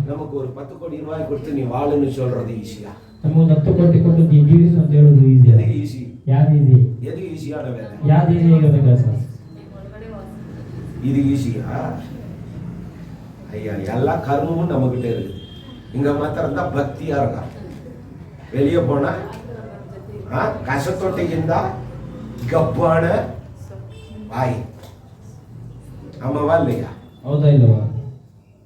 நமக்கு ஒரு 10 கோடி ரூபாய் கொடுத்து நீ வாழுன்னு சொல்றது ஈஸியா? ನಮಗೊಂದು 10 ಕೋಟಿ ಕೊಟ್ಟು ಜೀವಿಸು ಅಂತ ಹೇಳೋದು ಈಸಿ? எது ஈஸி? ಯಾವ್ದು ಈಸಿ? எது ஈஸியான வேலை? ಯಾವ್ದು ಈಸಿ ಆಗಿರೋ ಕೆಲಸ? இது ஈஸியா? ஐயா, எல்லா கர்மமும் நம்ம கிட்ட இருக்குது. இங்க மாத்திரம் தான் பக்தியா இருக்கா. வெளியே போனா கசத்தொட்டிக்கிந்த கப்பான வாய். ஆமாவா இல்லையா? ಹೌದಾ ಇಲ್ಲವಾ?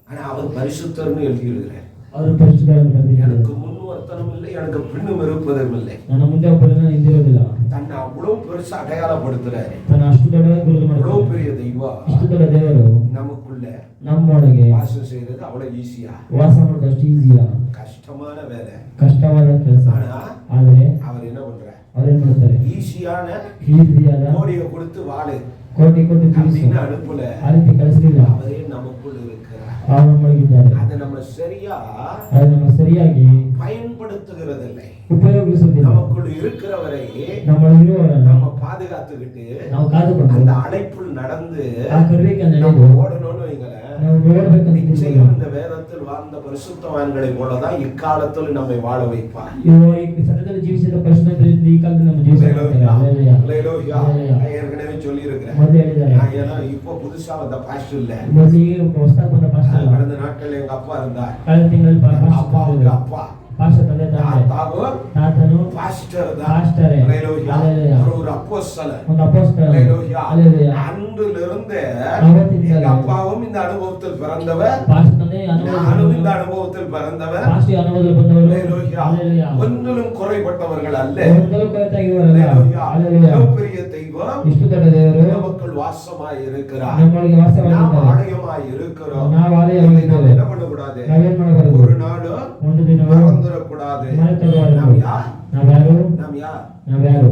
ஆனா அவர் பரிசுத்தர்னு எழுதியிருக்கிறார். ಅವರು ಪರಿಶುದ್ಧರಾಗಿ ಬರೆದಿದ್ದಾರೆ. எனக்கு முன்வர்த்தனம் இல்லை, எனக்கு பின்னும் இருப்பதும் இல்லை. ನನ್ನ ಮುಂದೆ ಒಬ್ಬರನ್ನ ಹಿಂದಿರೋದಿಲ್ಲ. தன்னை அவ்வளவு பெருசா அடையாளப்படுத்துறாரு. ತನ್ನ ಅಷ್ಟು ದೊಡ್ಡದಾಗಿ ಗುರುತು அவ்வளவு ಮಾಡ್ತಾರೆ. பெரிய தெய்வம் ಇಷ್ಟು ದೊಡ್ಡ ದೇವರು நமக்குள்ள ನಮ್ಮೊಳಗೆ வாசம் செய்யறது அவ்வளவு ஈஸியா? ವಾಸ ಮಾಡೋದು ಅಷ್ಟು ಈಸಿಯಾ? கஷ்டமான வேலை. ಕಷ್ಟವಾದ ಕೆಲಸ. ஆனா ಆದರೆ அவர் என்ன பண்றார்? ಅವರೇನ್ ಮಾಡ್ತಾರೆ? ஈஸியான ಈಸಿಯಾದ கோடியை கொடுத்து வாழு ಕೋಟಿ ಕೊಟ್ಟು அப்படின்னு ಅನುಕೂಲ ಆ ರೀತಿ ಕಳಿಸಲಿಲ್ಲ. அவரே நமக்குள் இருக்கிறார். ಅವರು ನಮ್ಮೊಳಗಿದ್ದಾರೆ. அதை நம்ம சரியா ಅದು ನಮ್ಮ ಸರಿಯಾಗಿ பயன்படுத்துகிறதில்லை. ಉಪಯೋಗಿಸುವುದಿಲ್ಲ. நமக்குள் இருக்கிறவரை ನಮ್ಮೊಳಗಿರುವವರನ್ನು நம்ம பாதுகாத்துக்கிட்டு ನಾವು ಕಾದುಕೊಂಡು அந்த அழைப்புள் நடந்து ಆ ಕರ್ಬೇಕಂದ್ರೆ நம்ம ஓடணும்னு வைங்களேன். ನಾವು ನೋಡ್ಬೇಕಂತ நிச்சயம் இந்த வேதத்தில் வாழ்ந்த பரிசுத்தவான்களை போலதான் இக்காலத்தில் நம்மை வாழ வைப்பார். ಈ ಸತ್ಯದಲ್ಲಿ ಜೀವಿಸಿದ ಪರಿಶುದ್ಧರಿಂದ ಈ ಕಾಲದಲ್ಲಿ ನಮ್ಮ ಜೀವಿಸ ஏற்கனவே சொல்லி இருக்கிறேன். ಮೊದಲು ಹೇಳಿದ್ದಾರೆ. ஏன்னா இப்போ புதுசா வந்த பாஸ்டர் இல்ல, ಮೊದಲಿಗೆ ಹೊಸದಾಗಿ ಬಂದ ಪಾಸ್ಟರ್ ಅಲ್ಲ. கடந்த நாட்கள் எங்க அப்பா இருந்தார். ಕಳೆದ ತಿಂಗಳಲ್ಲಿ அப்பாவுக்கு அப்பா ಪಾಸ್ಟರ್ ತಂದೆ ತಾನೆ தாத்தாவும் ತಾತನು பாஸ்டர் தான். ಪಾಸ್ಟರೇ. அல்லேலூயா. அல்லேலூயா. அவர் ஒரு அப்போஸ்தலர். ಒಂದು ಅಪೊಸ್ತಲ. அல்லேலூயா. அல்லேலூயா. அன்றிலிருந்து ಅವತ್ತಿನಿಂದ எங்க அப்பாவும் இந்த அனுபவத்தில் பிறந்தவர், ಪಾಸ್ಟರ್ ತಂದೆ நானும் இந்த அனுபவத்தில் பிறந்தவர். ಪಾಸ್ಟರ್ ಅನುಭವದಲ್ಲಿ ಬಂದವರು. அல்லேலூயா. அல்லேலூயா. ஒன்றிலும் குறைபட்டவர்கள் அல்ல. ಒಂದೂ ಕೊರತೆಯಾಗಿರುವವರಲ್ಲ. அல்லேலூயா. அல்லேலூயா. எவ்வளவு பெரிய தெய்வம் ಇಷ್ಟು ದೊಡ್ಡ ದೇವರು நமக்குள் வாசமாய் இருக்கிறார். ನಮ್ಮೊಳಗೆ நாம் ವಾಸವಾಗಿದ್ದಾರೆ. ஆலயமாய் இருக்கிறோம். ನಾವು இதை ಆಲಯವಾಗಿದ್ದೇವೆ. நாம் என்ன பண்ணக்கூடாது? ನಾವೇನ್ ಮಾಡಬಾರದು? ஒரு நாளும் ಒಂದು ದಿನ மறந்துடக்கூடாது. ಮರೆತುಕೊಳ್ಳಬಾರದು. நாம் யார்? ನಾವ್ಯಾರು? நாம் யார்? ನಾವ್ಯಾರು?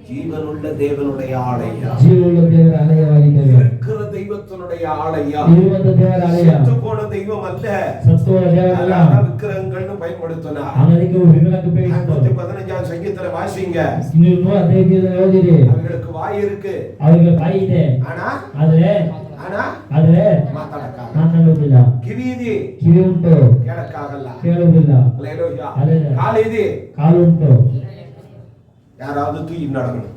ஜீவனுள்ள தேவனுடைய ஆலயம். ಜೀವವುಳ್ಳ ದೇವರ ಆಲಯವಾಗಿದ್ದೇವೆ. இருக்கிற தெய்வத்தினுடைய ஆலயம். ಇರುವಂತ ದೇವರ ಆಲಯ. செத்து போன தெய்வம் அல்ல. ಸತ್ತುವ ದೇವರಲ್ಲ. அதனால விக்கிரகங்கள்னு பயன்படுத்தினார். ಅದಕ್ಕೆ ವಿಗ್ರಹಕ್ಕೆ ಉಪಯೋಗಿಸಿದರು. 115 சங்கீதத்துல வாசிங்க. ನೀವು 115 ಓದಿರಿ. அவர்களுக்கு வாய் இருக்கு, ಅವರಿಗೆ ಬಾಯಿ ಇದೆ, ஆனா ಆದರೆ ಮಾತನಾಡುವುದಿಲ್ಲ. ಕಿವಿ ಇದೆ, ಕಿವಿ ಉಂಟು, ಕೇಳಕ್ಕಾಗಲ್ಲ. ಕೇಳುವುದಿಲ್ಲ. அல்லேலூயா. அல்லேலூயா. கால் ಇದೆ, ಕಾಲು ಉಂಟು. யாராவது தூக்கி நடக்கணும்.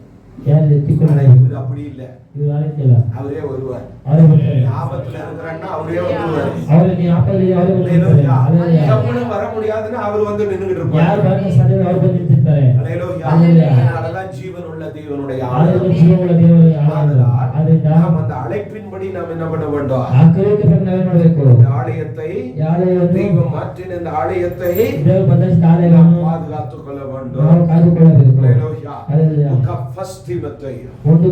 ಯಾರು ಎತ್ತಿಕೊಂಡು இவர் அப்படி இல்ல, ಇವರು ಆ ರೀತಿ ಅಲ್ಲ, அவரே வருவார். ಅವರೇ ಬರ್ತಾರೆ. ஆபத்துல இருக்கிறான்னா அவரே வந்துருவாரு. ಅವರಿಗೆ ಆಪದಲ್ಲಿ ಅವರೇ ಬರ್ತಾರೆ. ஹalleluya. எவனும் வர முடியாதுன்னா அவர் வந்து நின்னுகிட்டு இருப்பார். ಯಾರು ಬರಕ್ಕೆ ಸಾಧ್ಯ ಅವರು ಬಂದು ನಿಂತಿರ್ತಾರೆ. ஹalleluya. அதனாலதான் ஜீவனுள்ள தேவனுடைய ಆರಾಧನೆ ಜೀವವುಳ್ಳ ದೇವರ ಆರಾಧನೆ. ಆದ್ದರಿಂದ நாம் அந்த அழைப்பின்படி நாம் என்ன பண்ண வேண்டும்? ಆ ಕರೆಗೆ ಪ್ರಕಾರ ನಾವು ಏನು ಮಾಡಬೇಕು? இந்த ஆலயத்தை தெய்வம் மாற்றின இந்த ஆலயத்தை ದೇವರು ಬದಲಿಸಿದ ಆಲಯವನ್ನು பாதுகாத்துக் கொள்ள வேண்டும். ನಾವು ಕಾದುಕೊಳ್ಳಬೇಕು. ஹalleluya. First ತಿಮೋಥೆಯು 1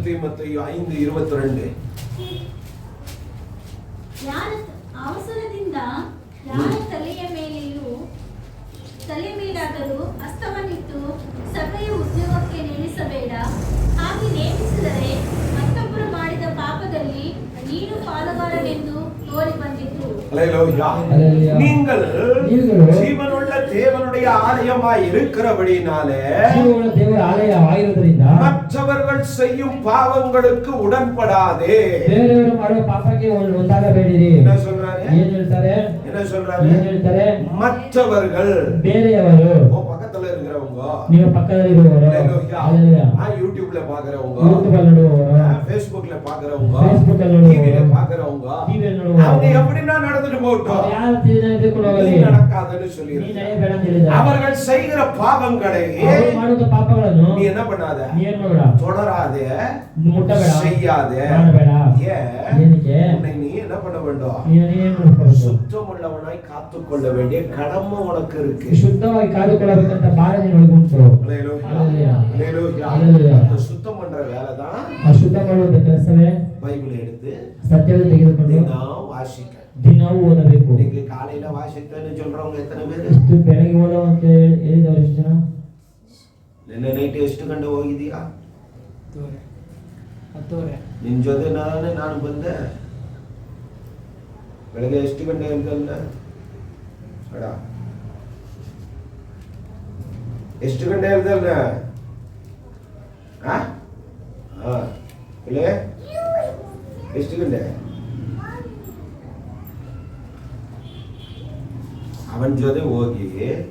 Timothy 5:22. ಯಾರ ಅವಸರದಿಂದ ಯಾರ ತಲೆಯ ಮೇಲಾದರೂ ಹಸ್ತವನ್ನಿಟ್ಟು ಸಭೆಯ ಉದ್ಯೋಗಕ್ಕೆ ನೇಮಿಸಬೇಡ. ಹಾಗೆ ನೇಮಿಸಿದರೆ ಮತ್ತೊಬ್ಬರು ಮಾಡಿದ ಪಾಪದಲ್ಲಿ ನೀನು ಪಾಲುಗಾರನೆಂದು ತೋರಿ ಬಂದಿತು. ஹalleluya. நீங்கள் ஜீவனுள்ள தேவனுடைய ஆலயமாய் இருக்கிறபடினாலே ಜೀವವುಳ್ಳ ದೇವರ ಆಲಯವಾಗಿರುವುದರಿಂದ மற்றவர்கள் செய்யும் பாவங்களுக்கு உடன்படாதே. ಬೇರೆಯವರು ಮಾಡುವ ಪಾಪಕ್ಕೆ ಒಂದಾಗಬೇಡಿರಿ. என்ன சொல்றாரு? ಏನು ಹೇಳ್ತಾರೆ? என்ன சொல்றாரு? ಏನು ಹೇಳ್ತಾರೆ? மற்றவர்கள் ಬೇರೆಯವರು, பக்கத்துல இருக்கிறவங்க, ನೀವು ಪಕ್ಕದಲ್ಲಿರುವವರು, ஹalleluya, யூடியூப்ல பாக்குறவங்க, ಯೂಟ್ಯೂಬ್ ಅಲ್ಲಿ ನೋಡುವವರು, ಫೇಸ್ಬುಕ್ல பாக்குறவங்க, ಫೇಸ್ಬುಕ್ ಅಲ್ಲಿ ನೋಡುವವರು, டிவில பாக்குறவங்க, ಟಿವಿಯಲ್ಲಿ ನೋಡುವವರು, அவங்க எப்படின்னா நடந்துட்டு போகட்டும், ಯಾರು ತಿಳಿದುಕೊಂಡು ಹೋಗಲಿ, நீ நடக்காதன்னு ನೀ சொல்லிரு. ನಡೆಯಬೇಡ ಅಂತ ಹೇಳಿದ್ದಾರೆ. அவர்கள் செய்கிற பாவங்களை ಅವರು ಮಾಡುವ ಪಾಪಗಳನ್ನು நீ என்ன பண்ணாத, ನೀ ಏನು ಮಾಡಬೇಡ, தொடராதே, ಮುಟ್ಟಬೇಡ, செய்யாதே. ಮಾಡಬೇಡ. ಏನಕ್ಕೆ? உன்னை நீ என்ன பண்ண வேண்டும்? ನೀನು ಮಾಡಬೇಕು. சுத்தமுள்ளவனாய் காத்துக்கொள்ள வேண்டிய கடமை உனக்கு இருக்கு. ಶುದ್ಧವಾಗಿ ಕಾದುಕೊಳ್ಳಬೇಕಂತ ಭಾರ ನಿನಗೆ ಉಂಟು. ஹalleluya. ஹalleluya. அந்த சுத்தம் பண்ற வேலை தான் ಶುದ್ಧ ಮಾಡುವ ಕೆಲಸವೇ பைபிள் எடுத்து ಸತ್ಯವನ್ನು ತೆಗೆದುಕೊಂಡು தினம் வாசிக்க. ದಿನವೂ ಓದಬೇಕು. இன்னைக்கு காலையில வாசித்தேன்னு சொல்றவங்க எத்தனை பேர்? ಇಷ್ಟು ಬೆಳಗ್ಗೆ ಓದೋ ಅಂತ ಹೇಳಿದವರು ಎಷ್ಟು ಜನ? ನಿನ್ನೆ ನೈಟ್ ಎಷ್ಟು ಗಂಟೆ ಹೋಗಿದೀಯಾ? ನಿನ್ ಜೊತೆ ನಾನು ಬಂದೆ. ಬೆಳಗ್ಗೆ ಎಷ್ಟು ಗಂಟೆ ಎದ್ದಲ್ಲ? ಅಡ ಎಷ್ಟು ಗಂಟೆ ಎದ್ದಲ್ಲ? ಇಲ್ಲ ಎಷ್ಟು ಗಂಟೆ? ಅವನ ಜೊತೆ ಹೋಗಿ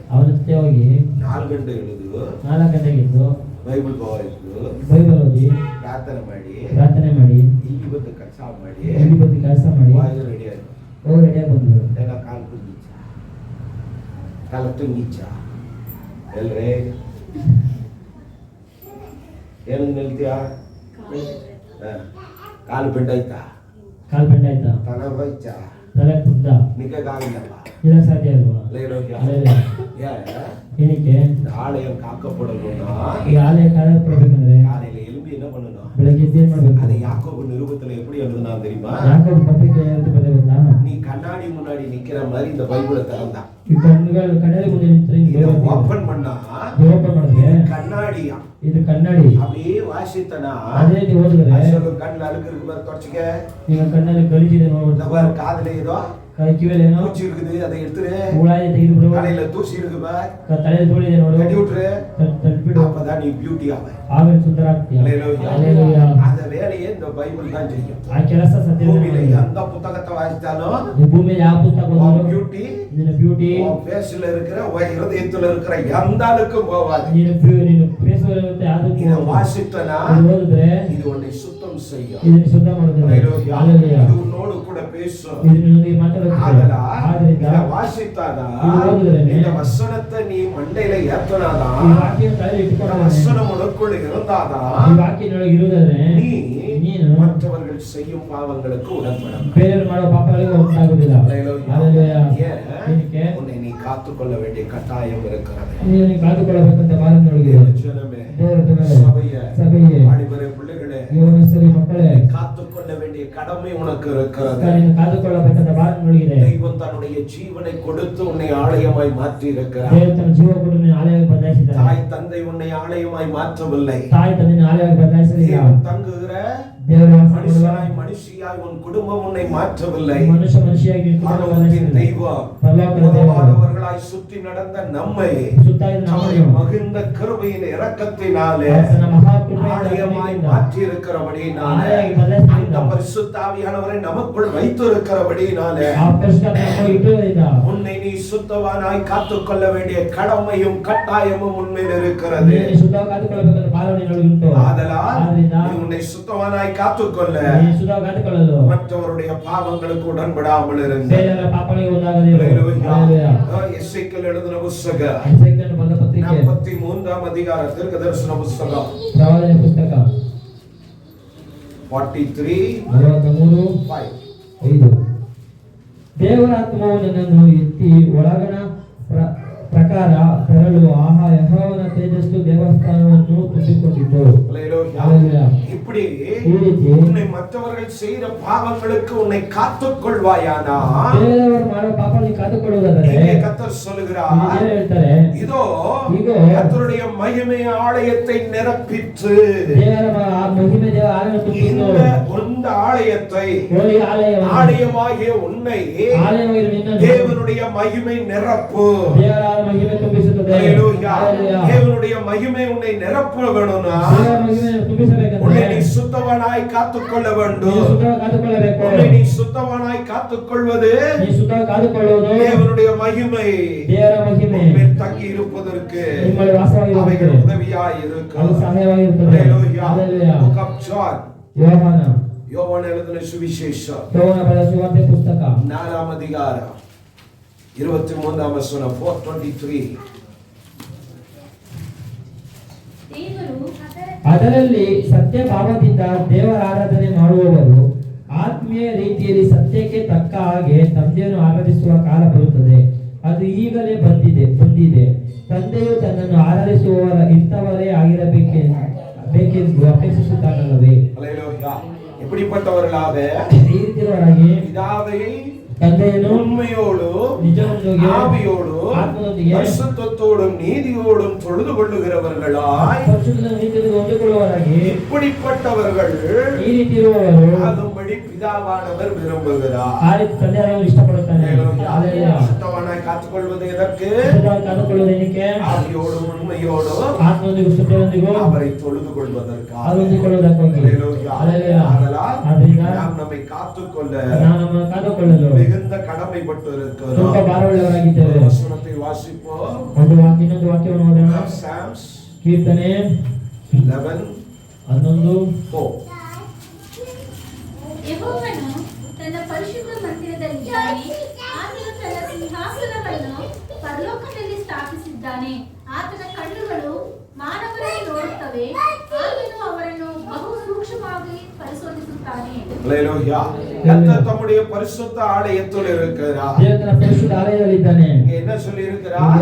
4 ಗಂಟೆ ಇಳಿದು 4 ಗಂಟೆಗೆ ಎದ್ದು ಬೈಬಲ್ ಓದಿ ಪ್ರಾರ್ಥನೆ ಮಾಡಿ ಇಲ್ಲಿ ಬಂದು ಕೆಲಸ ಮಾಡಿ ರೆಡಿ ಆಯ್ತು. ಎಲ್ಲ ಕಾಲು ಕುಂದಿಚ್ಚ ಕಾಲ ತುಂಗಿಚ್ಚ ಎಲ್ರೇ ಏನು ನಿಲ್ತೀಯ? ಕಾಲು ಬೆಂಡ್ ಆಯ್ತಾ? ತಲೆ ಹೋಯ್ತಾ? ನಿಕ್ಕಾಗಿಲ್ಲಪ್ಪ. ಸಾಧ್ಯ ಅಲ್ವಾ? ಏನಕ್ಕೆ? ஆலயம் காக்கப்படணும்னா ಈ ಆಲಯ ಕಾಪಾಡಬೇಕಂದ್ರೆ காலையில எழும்பி என்ன பண்ணணும்? ಬೆಳಗ್ಗೆ ಎದ್ದು ಏನು ಮಾಡಬೇಕು? அதை யாக்கோபு நிருபத்துல எப்படி எழுதுனா தெரியுமா? ಯಾಕೋಬ ಪತ್ರಿಕೆ ಹೇಳ್ತಾ ಗೊತ್ತಾ? நீ கண்ணாடி முன்னாடி நிக்கிற மாதிரி இந்த பைபிளை திறந்தா ಈ ಕಣ್ಣಾಡಿ ಮುಂದೆ ನಿಂತ್ರೆ இத ஓபன் பண்ணா ಓಪನ್ ಮಾಡಿದ್ರೆ கண்ணாடியா ಇದು ಕನ್ನಡಿ அப்படியே வாசித்தனா ಅದೇ ರೀತಿ ಓದಿದ್ರೆ ಅಸಲು ಕಣ್ಣು ಅழுக்கு இருக்கு பாரு தொடச்சிக்க. ಈಗ ಕಣ್ಣಲ್ಲಿ ಗಲೀಜಿದೆ ನೋಡು. இந்த பாரு காதுல ஏதோ ಕಿವಿಯಲ್ಲಿ ಏನೋ பூச்சி இருக்குது, அதை எடுத்துரு. ಹುಳಾಯಿ ತೆಗೆದು ಬಿಡು. தலையில தூசி இருக்கு பாரு, ತಲೆಯಲ್ಲಿ ಧೂಳಿದೆ ನೋಡು, கட்டி விட்டுரு. ತಟ್ಬಿಡು. அப்பதான் நீ பியூட்டி ஆவ. ಆಗ ಸುಂದರ ಆಗ್ತೀಯ. ஹalleluya. அந்த வேலையை இந்த பைபிள் தான் செய்யும். ಆ ಕೆಲಸ ಸತ್ಯ. பூமியில எந்த புத்தகத்தை வாசித்தாலும் ಭೂಮಿಯಲ್ಲಿ ಯಾವ ಪುಸ್ತಕ ಓದಿದ್ರು பியூட்டி ನಿನ್ನ ಬ್ಯೂಟಿ ಫೇಸ್ல இருக்கிற இருதயத்துல இருக்கிற எந்த ஆளுக்கும் போகாது. ನಿನ್ನ ಫೇಸ್ ಇರುತ್ತೆ ಅದಕ್ಕೆ இத வாசித்தனா ಓದಿದ್ರೆ இது உன்னை சுத்தம் செய்யும். ಇದನ್ನ ಶುದ್ಧ ಮಾಡುತ್ತದೆ. ஹalleluya. இது உன்னோடு கூட பேசும். ಇದನ್ನ ಮಾತಾಡುತ್ತದೆ. ಆದ್ರಿಂದ இத வாசித்தானா இந்த வசனத்தை நீ மண்டையில ஏத்தனாதா ಈ ವಾಕ್ಯ ತಲೆಯಲ್ಲಿ ಇಟ್ಟುಕೊಂಡ வசனம் உனக்குள்ள இருந்தாதா ಈ ವಾಕ್ಯದೊಳಗೆ ಇರುವುದಾದ್ರೆ ನೀನು மற்றவர்கள் செய்யும் பாவங்களுக்கு உடன்படும். ಬೇರೆಯವರು ಮಾಡುವ ಪಾಪಗಳಿಗೆ ಒಟ್ಟಾಗುವುದಿಲ್ಲ. ஹalleluya. ಏನಕ್ಕೆ? ಉನ್னை ನೀ ಕಾತ್ತುಕೊಳ್ಳ வேண்டிய கட்டாயம் இருக்கிறது. ನೀನು ಕಾದುಕೊಳ್ಳಬೇಕಂತ ಮಾರ್ಗದೊಳಗೆ ಜನமே, ಸಭೆಯೇ, வாலிபரே, பிள்ளைகளே, ಯವನಸ್ಥರೇ, ಮಕ್ಕಳೇ, காத்துக்கொள்ள வேண்டிய கடமை உனக்கு இருக்கிறது. ನೀನು ಕಾದುಕೊಳ್ಳಬೇಕಂತ ಮಾರ್ಗದೊಳಗಿದೆ. தெய்வம் தன்னுடைய ஜீவனை கொடுத்து உன்னை ஆலயமாய் மாற்றி இருக்கிறார். ದೇವರು ತನ್ನ ಜೀವ ಕೊಟ್ಟು ನಿನ್ನ ಆಲಯಕ್ಕೆ ಬದಲಾಯಿಸಿದ್ದಾನೆ. தாய் தந்தை உன்னை ஆலயமாய் மாற்றவில்லை. ತಾಯಿ ತಂದೆ ಆಲಯಕ್ಕೆ ಬದಲಾಯಿಸಲಿಲ್ಲ. தேவன் தங்குகிற ದೇವರು மனுஷனாய் மனுஷியாய் உன் குடும்பம் உன்னை மாற்றவில்லை. ಮನುಷ್ಯಯಾಗಿ பரலோகத்தின் தெய்வம் உதவாதவர்களாய் சுற்றி நடந்த நம்மை தம்முடைய மகிழ்ந்த கிருபையின் இரக்கத்தினாலே ஆலயமாய் மாற்றி இருக்கிறபடினாலே அந்த பரிசுத்த ஆவியானவரை நமக்குள் வைத்திருக்கிறபடினாலே உன்னை நீ சுத்தவானாய் காத்துக்கொள்ள வேண்டிய கடமையும் கட்டாயமும் உன்மேல் இருக்கிறது. ಪಾಲು ನಿನ್ನೊಳಗೆ ಉಂಟು. ஆதலால் ಆದ್ದರಿಂದ நீ உன்னை சுத்தவானாய் காத்துக்கொள்ள ನೀನು ಶುದ್ಧವಾಗಿ ಕಾದುಕೊಳ್ಳಲು மற்றவருடைய பாவங்களுக்கு உடன்படாமல் இருங்க. ಬೇರೆಯವರ ಪಾಪಗಳಿಗೆ ಒಂದಾಗದಿರು. ஹல்லேலூயா. எசேக்கியேல் எழுதின புத்தகம் ಎಸೇಕಿಯೇಲನ ಬರೆದ ಪತ್ರಿಕೆ 43ஆம் அதிகாரம் தீர்க்கதரிசன புத்தகம் ಪ್ರವಾದನೆ ಪುಸ್ತಕ 43:5 ದೇವರ ಆತ್ಮವು ನನ್ನನ್ನು ಎತ್ತಿ ಒಳಗಣ ಪ್ರಕಾರ ತರಲು ಯೆಹೋವನ ತೇಜಸ್ಸು ದೇವಸ್ಥಾನವನ್ನು ತುಂಬಿಕೊಂಡಿತು. ஹல்லேலூயா. இப்படி உன்னை மற்றவர்கள் செய்த பாவங்களுக்கு உன்னை காத்துக் கொள்வாயானால் ಬೇರೆಯವರು ಮಾಡೋ ಪಾಪಗಳಿಗೆ ಕಾದುಕೊಳ್ಳುವುದಾದರೆ இங்கே கர்த்தர் சொல்லுகிறார், ಹೇಳ್ತಾರೆ, இதோ கர்த்தருடைய மகிமை ஆலயத்தை நிரப்பிற்று. ದೇವರ ಮಹಿಮೆ ದೇವರ ಆಲಯವನ್ನು ತುಂಬಿತು. இந்த ஆலயத்தை ஆலயமாகிய உன்னை தேவனுடைய மகிமை நிரப்பு. ದೇವರ ಮಹಿಮೆ ತುಂಬಿಸುತ್ತದೆ. ஹல்லேலூயா. தேவனுடைய மகிமை உன்னை நிரப்ப வேணும்னா உன்னை நீ சுத்தவானாய் காத்துக்கொள்ள வேண்டும். உன்னை நீ சுத்தவானாய் காத்துக்கொள்வது தேவனுடைய மகிமை உன்மேல் தங்கி இருப்பதற்கு அவைகள் உதவியாய் இருக்கும். ஹல்லேலூயா. Book of John, யோவான் எழுதின சுவிசேஷம் 4ஆம் அதிகாரம் 23ஆம் வசனம் 4:23. ಅದರಲ್ಲಿ ಸತ್ಯ ಭಾವದಿಂದ ದೇವರ ಆರಾಧನೆ ಮಾಡುವವರು ಆತ್ಮೀಯ ರೀತಿಯಲ್ಲಿ ಸತ್ಯಕ್ಕೆ ತಕ್ಕ ಹಾಗೆ ತಂದೆಯನ್ನು ಆರಾಧಿಸುವ ಕಾಲ ಬರುತ್ತದೆ. ಅದು ಈಗಲೇ ಬಂದಿದೆ. ತಂದೆಯು ತನ್ನನ್ನು ಆರಾಧಿಸುವವರ ಇಂಥವರೇ ಆಗಿರಬೇಕೆಂದು ಅಪೇಕ್ಷಿಸುತ್ತಾನಲ್ಲವೇ? எப்படிப்பட்டவர்களாக பிதாவை ತಂದೆಯನ್ನು உண்மையோடு ஆவியோடு பரிசுத்தத்தோடும் நீதியோடும் தொழுது கொள்ளுகிறவர்களாய் இப்படிப்பட்டவர்கள் ஆகும்படி பிதாவானவர் விரும்புகிறார். சுத்தவானாய் காத்துக்கொள்வது எதற்கு? ஆவியோடும் உண்மையோடும் அவரை தொழுது கொள்வதற்காக. நாம் நம்மை காத்துக்கொள்ள மிகுந்த கடமைப்பட்டு இருக்கிறோம். வசனத்தை வாசிப்போம். Psalms ಕೀರ್ತನೆ 11:4. ಯೆಹೋವನು ತನ್ನ ಪರಿಶುದ್ಧ ಮಂದಿರದಲ್ಲಿದ್ದಾನೆ. ಆತನು ತನ್ನ ಸಿಂಹಾಸನವನ್ನು ಪರಲೋಕದಲ್ಲಿ ಸ್ಥಾಪಿಸಿದ್ದಾನೆ. ಆತನ ಕಣ್ಣುಗಳು ಮಾನವರನ್ನು ನೋಡುತ್ತವೆ. ಆತನು ಅವರನ್ನು ಬಹು ಸೂಕ್ಷ್ಮವಾಗಿ ಪರಿಶೋಧಿಸುತ್ತಾನೆ. ஹல்லேலூயா. கர்த்தர் தம்முடைய பரிசுத்த ஆலயத்தில் இருக்கிறார். ದೇವರ ಪರಿಶುದ್ಧ ಆಲಯದಲ್ಲಿದ್ದಾನೆ. என்ன சொல்லி இருக்கிறார்?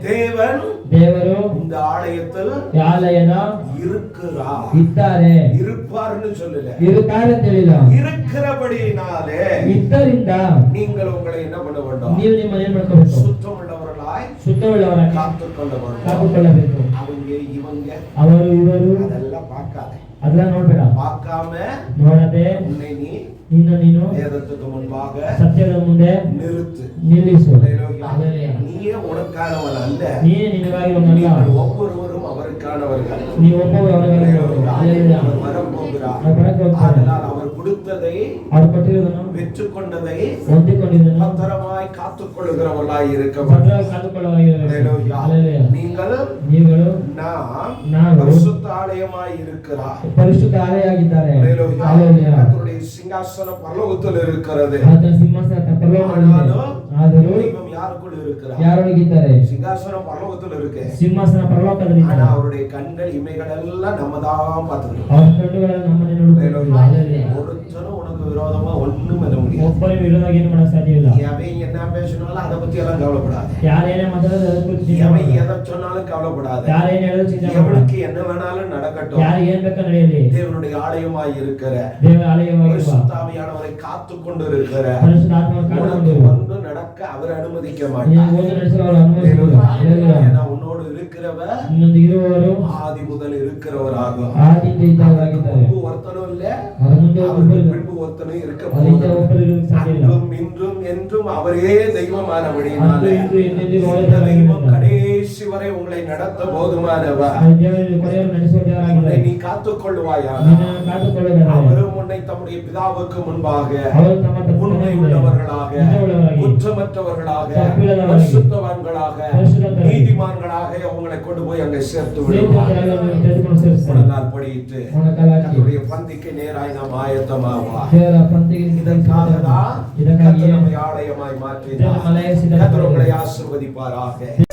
தேவன் ದೇವರು இந்த ஆலயத்தில் இருக்கிறார். ಇದ್ದಾರೆ. இருப்பார்னு சொல்லல. இருக்கார் ಅಂತ ಹೇಳಿಲ್ಲ. இருக்கிறபடியினாலே ಇದ್ದರಿಂದ நீங்கள் உங்களை என்ன பண்ண வேண்டும்? ನೀವು ನಿಮ್ಮ ಏನು ಮಾಡಬೇಕು? சுத்தமுள்ளவராய் ಕಾದುಕೊಳ್ಳಬೇಕು. அவங்க இவங்க ಅವರು ಇವರು அதெல்லாம் பார்க்காத. அதெல்லாம் ನೋಡಬೇಡ. பார்க்காம ನೋಡದೆ உன்னை ನೀನು வேதத்துக்கு முன்பாக ಸತ್ಯದ ಮುಂದೆ ನಿಲ್ಲಿಸು. நீயே உனக்கானவன் அல்ல. ನೀನೇ ನಿನಗಾಗಿರುವವನಲ್ಲ. ஒவ்வொருவரும் அவருக்கானவர்கள். நீ ஒவ்வொரு அவர் வரப்போகிறார். அதனால் அவர் கொடுத்ததை அவர் ಕೊಟ್ಟಿರುವುದನ್ನು பெற்றுக்கொண்டதை ಹೊಂದಿಕೊಂಡಿದ್ದನ್ನು பத்திரமாய் காத்துக்கொள்கிறவர்களாய் இருக்க நீங்கள் நாம் பரிசுத்த ஆலயமாய் இருக்கிறார். ಪರಿಶುದ್ಧ ಆಲಯ ಆಗಿದ್ದಾರೆ. கர்த்தருடைய சிங்காசனம் பரலோகத்தில் இருக்கிறது. ಆತನ ಸಿಂಹಾಸನ ಪರಲೋಕದಲ್ಲಿದೆ. ಆದರೂ தெய்வம் யாருக்குள் இருக்கிறார்? ಯಾರೊಳಗಿದ್ದಾರೆ? சிங்காசனம் பரலோகத்தில் இருக்கு. ಸಿಂಹಾಸನ ಪರಲೋಕದಲ್ಲಿ ಇದೆ. ஆனா அவருடைய கண்கள் இமைகள் எல்லாம் நம்ம தான் பார்த்துக்கிறோம். ಅವರ ಕಣ್ಣುಗಳನ್ನು ನಮ್ಮನ್ನೇ ನೋಡುತ್ತಾರೆ. ஒருத்தரும் உனக்கு விரோதமா ஒண்ணும் பண்ண முடியாது. ಒಬ್ಬರಿಗೂ ವಿರೋಧವಾಗಿ ಏನು ಮಾಡಕ್ಕೆ ಸಾಧ್ಯವಿಲ್ಲ. எவன் என்ன பேசினாலும் அதை பத்தி எல்லாம் கவலைப்படாத. யாரேனே ಮಾತಾಡಿದ್ರೆ ಅದರ ಕುರಿತು எவன் எதை சொன்னாலும் கவலைப்படாத. யாரேனே ಹೇಳಿದ್ರು ಚಿಂತೆ ಮಾಡಬೇಡ. எவனுக்கு என்ன வேணாலும் நடக்கட்டும். யாருக்கு ಏನು ಬೇಕು ನಡೆಯಲಿ. தேவனுடைய ஆலயமாய் இருக்கிற ದೇವರ ಆಲಯವಾಗಿ பரிசுத்த ஆவியானவரை காத்துக்கொண்டு இருக்கிற ಪರಿಶುದ್ಧ ಆತ್ಮವನ್ನು ಕಾದುಕೊಂಡು ஒன்று நடக்க அவர் அனுமதிக்க மாட்டார். ಒಂದು ನಡೆಸಲು ಅವರು ಅನುಮತಿಸುವುದಿಲ್ಲ. ஏன்னா உன்னோடு இருக்கிறவர் ಇನ್ನೊಂದು ಇರುವವರು ஆதி முதல் இருக்கிறவராகும். ಆದಿಯಿಂದ ಇದ್ದವರಾಗಿದ್ದಾರೆ. ஒருத்தனும் இல்ல, ಅವರ ಮುಂದೆ ಒಬ್ಬರು பின்பு ஒருத்தனும் இருக்க ಅವರಿಂದ ಒಬ್ಬರು ಇರುವುದಕ್ಕೆ ಸಾಧ್ಯ ಇಲ್ಲ. அன்றும் இன்றும் என்றும் அவரே தெய்வமானபடியினாலே ಇಂದು ಎಂದೆಂದಿಗೂ இந்த தெய்வம் கடைசி கடைசி வரை உங்களை நடத்த போதுமானவர். ಅದು ದೇವರು ಕೊನೆಯವರೆಗೂ ನಡೆಸುವ உன்னை ದೇವರಾಗಿದ್ದಾರೆ. நீ காத்துக்கொள்வாயாக. ನಿನ್ನನ್ನು ಕಾದುಕೊಳ್ಳುತ್ತಾರೆ. அவரும் உன்னை தம்முடைய பிதாவுக்கு முன்பாக ಅವರು ತಮ್ಮ உண்மை உள்ளவர்களாக, ನಿಜವುಳ್ಳವರಾಗಿ, குற்றமற்றவர்களாக, தப்பில்லதவராಗಿ, பரிசுத்தவான்களாக, பரிசுத்தவான்களாಗಿ, நீதிமான்களாக உங்களை கொண்டு போய் அங்கே சேர்த்து விடுவார். ಶ್ರೇಷ್ಠತೆಗಳನ್ನು ತೆಗೆದುಕೊಂಡು ಸೇರಿಸ್ತಾರೆ. முழங்கால் படியிட்டு ಮೊಣಕಾಲಾಗಿ கர்த்தருடைய பந்திக்கு நேராய் நாம் ஆயத்தமாவோம். ದೇವರ ಪಂಕ್ತಿಗೆ இதற்காகதான் ಇದಕ್ಕಾಗಿ கர்த்தர் நம்மை ஆலயமாய் மாற்றினார். ದೇವರ ಮನೆಯ ಸಿದ್ಧತೆ கர்த்தர் உங்களை ஆசீர்வதிப்பாராக.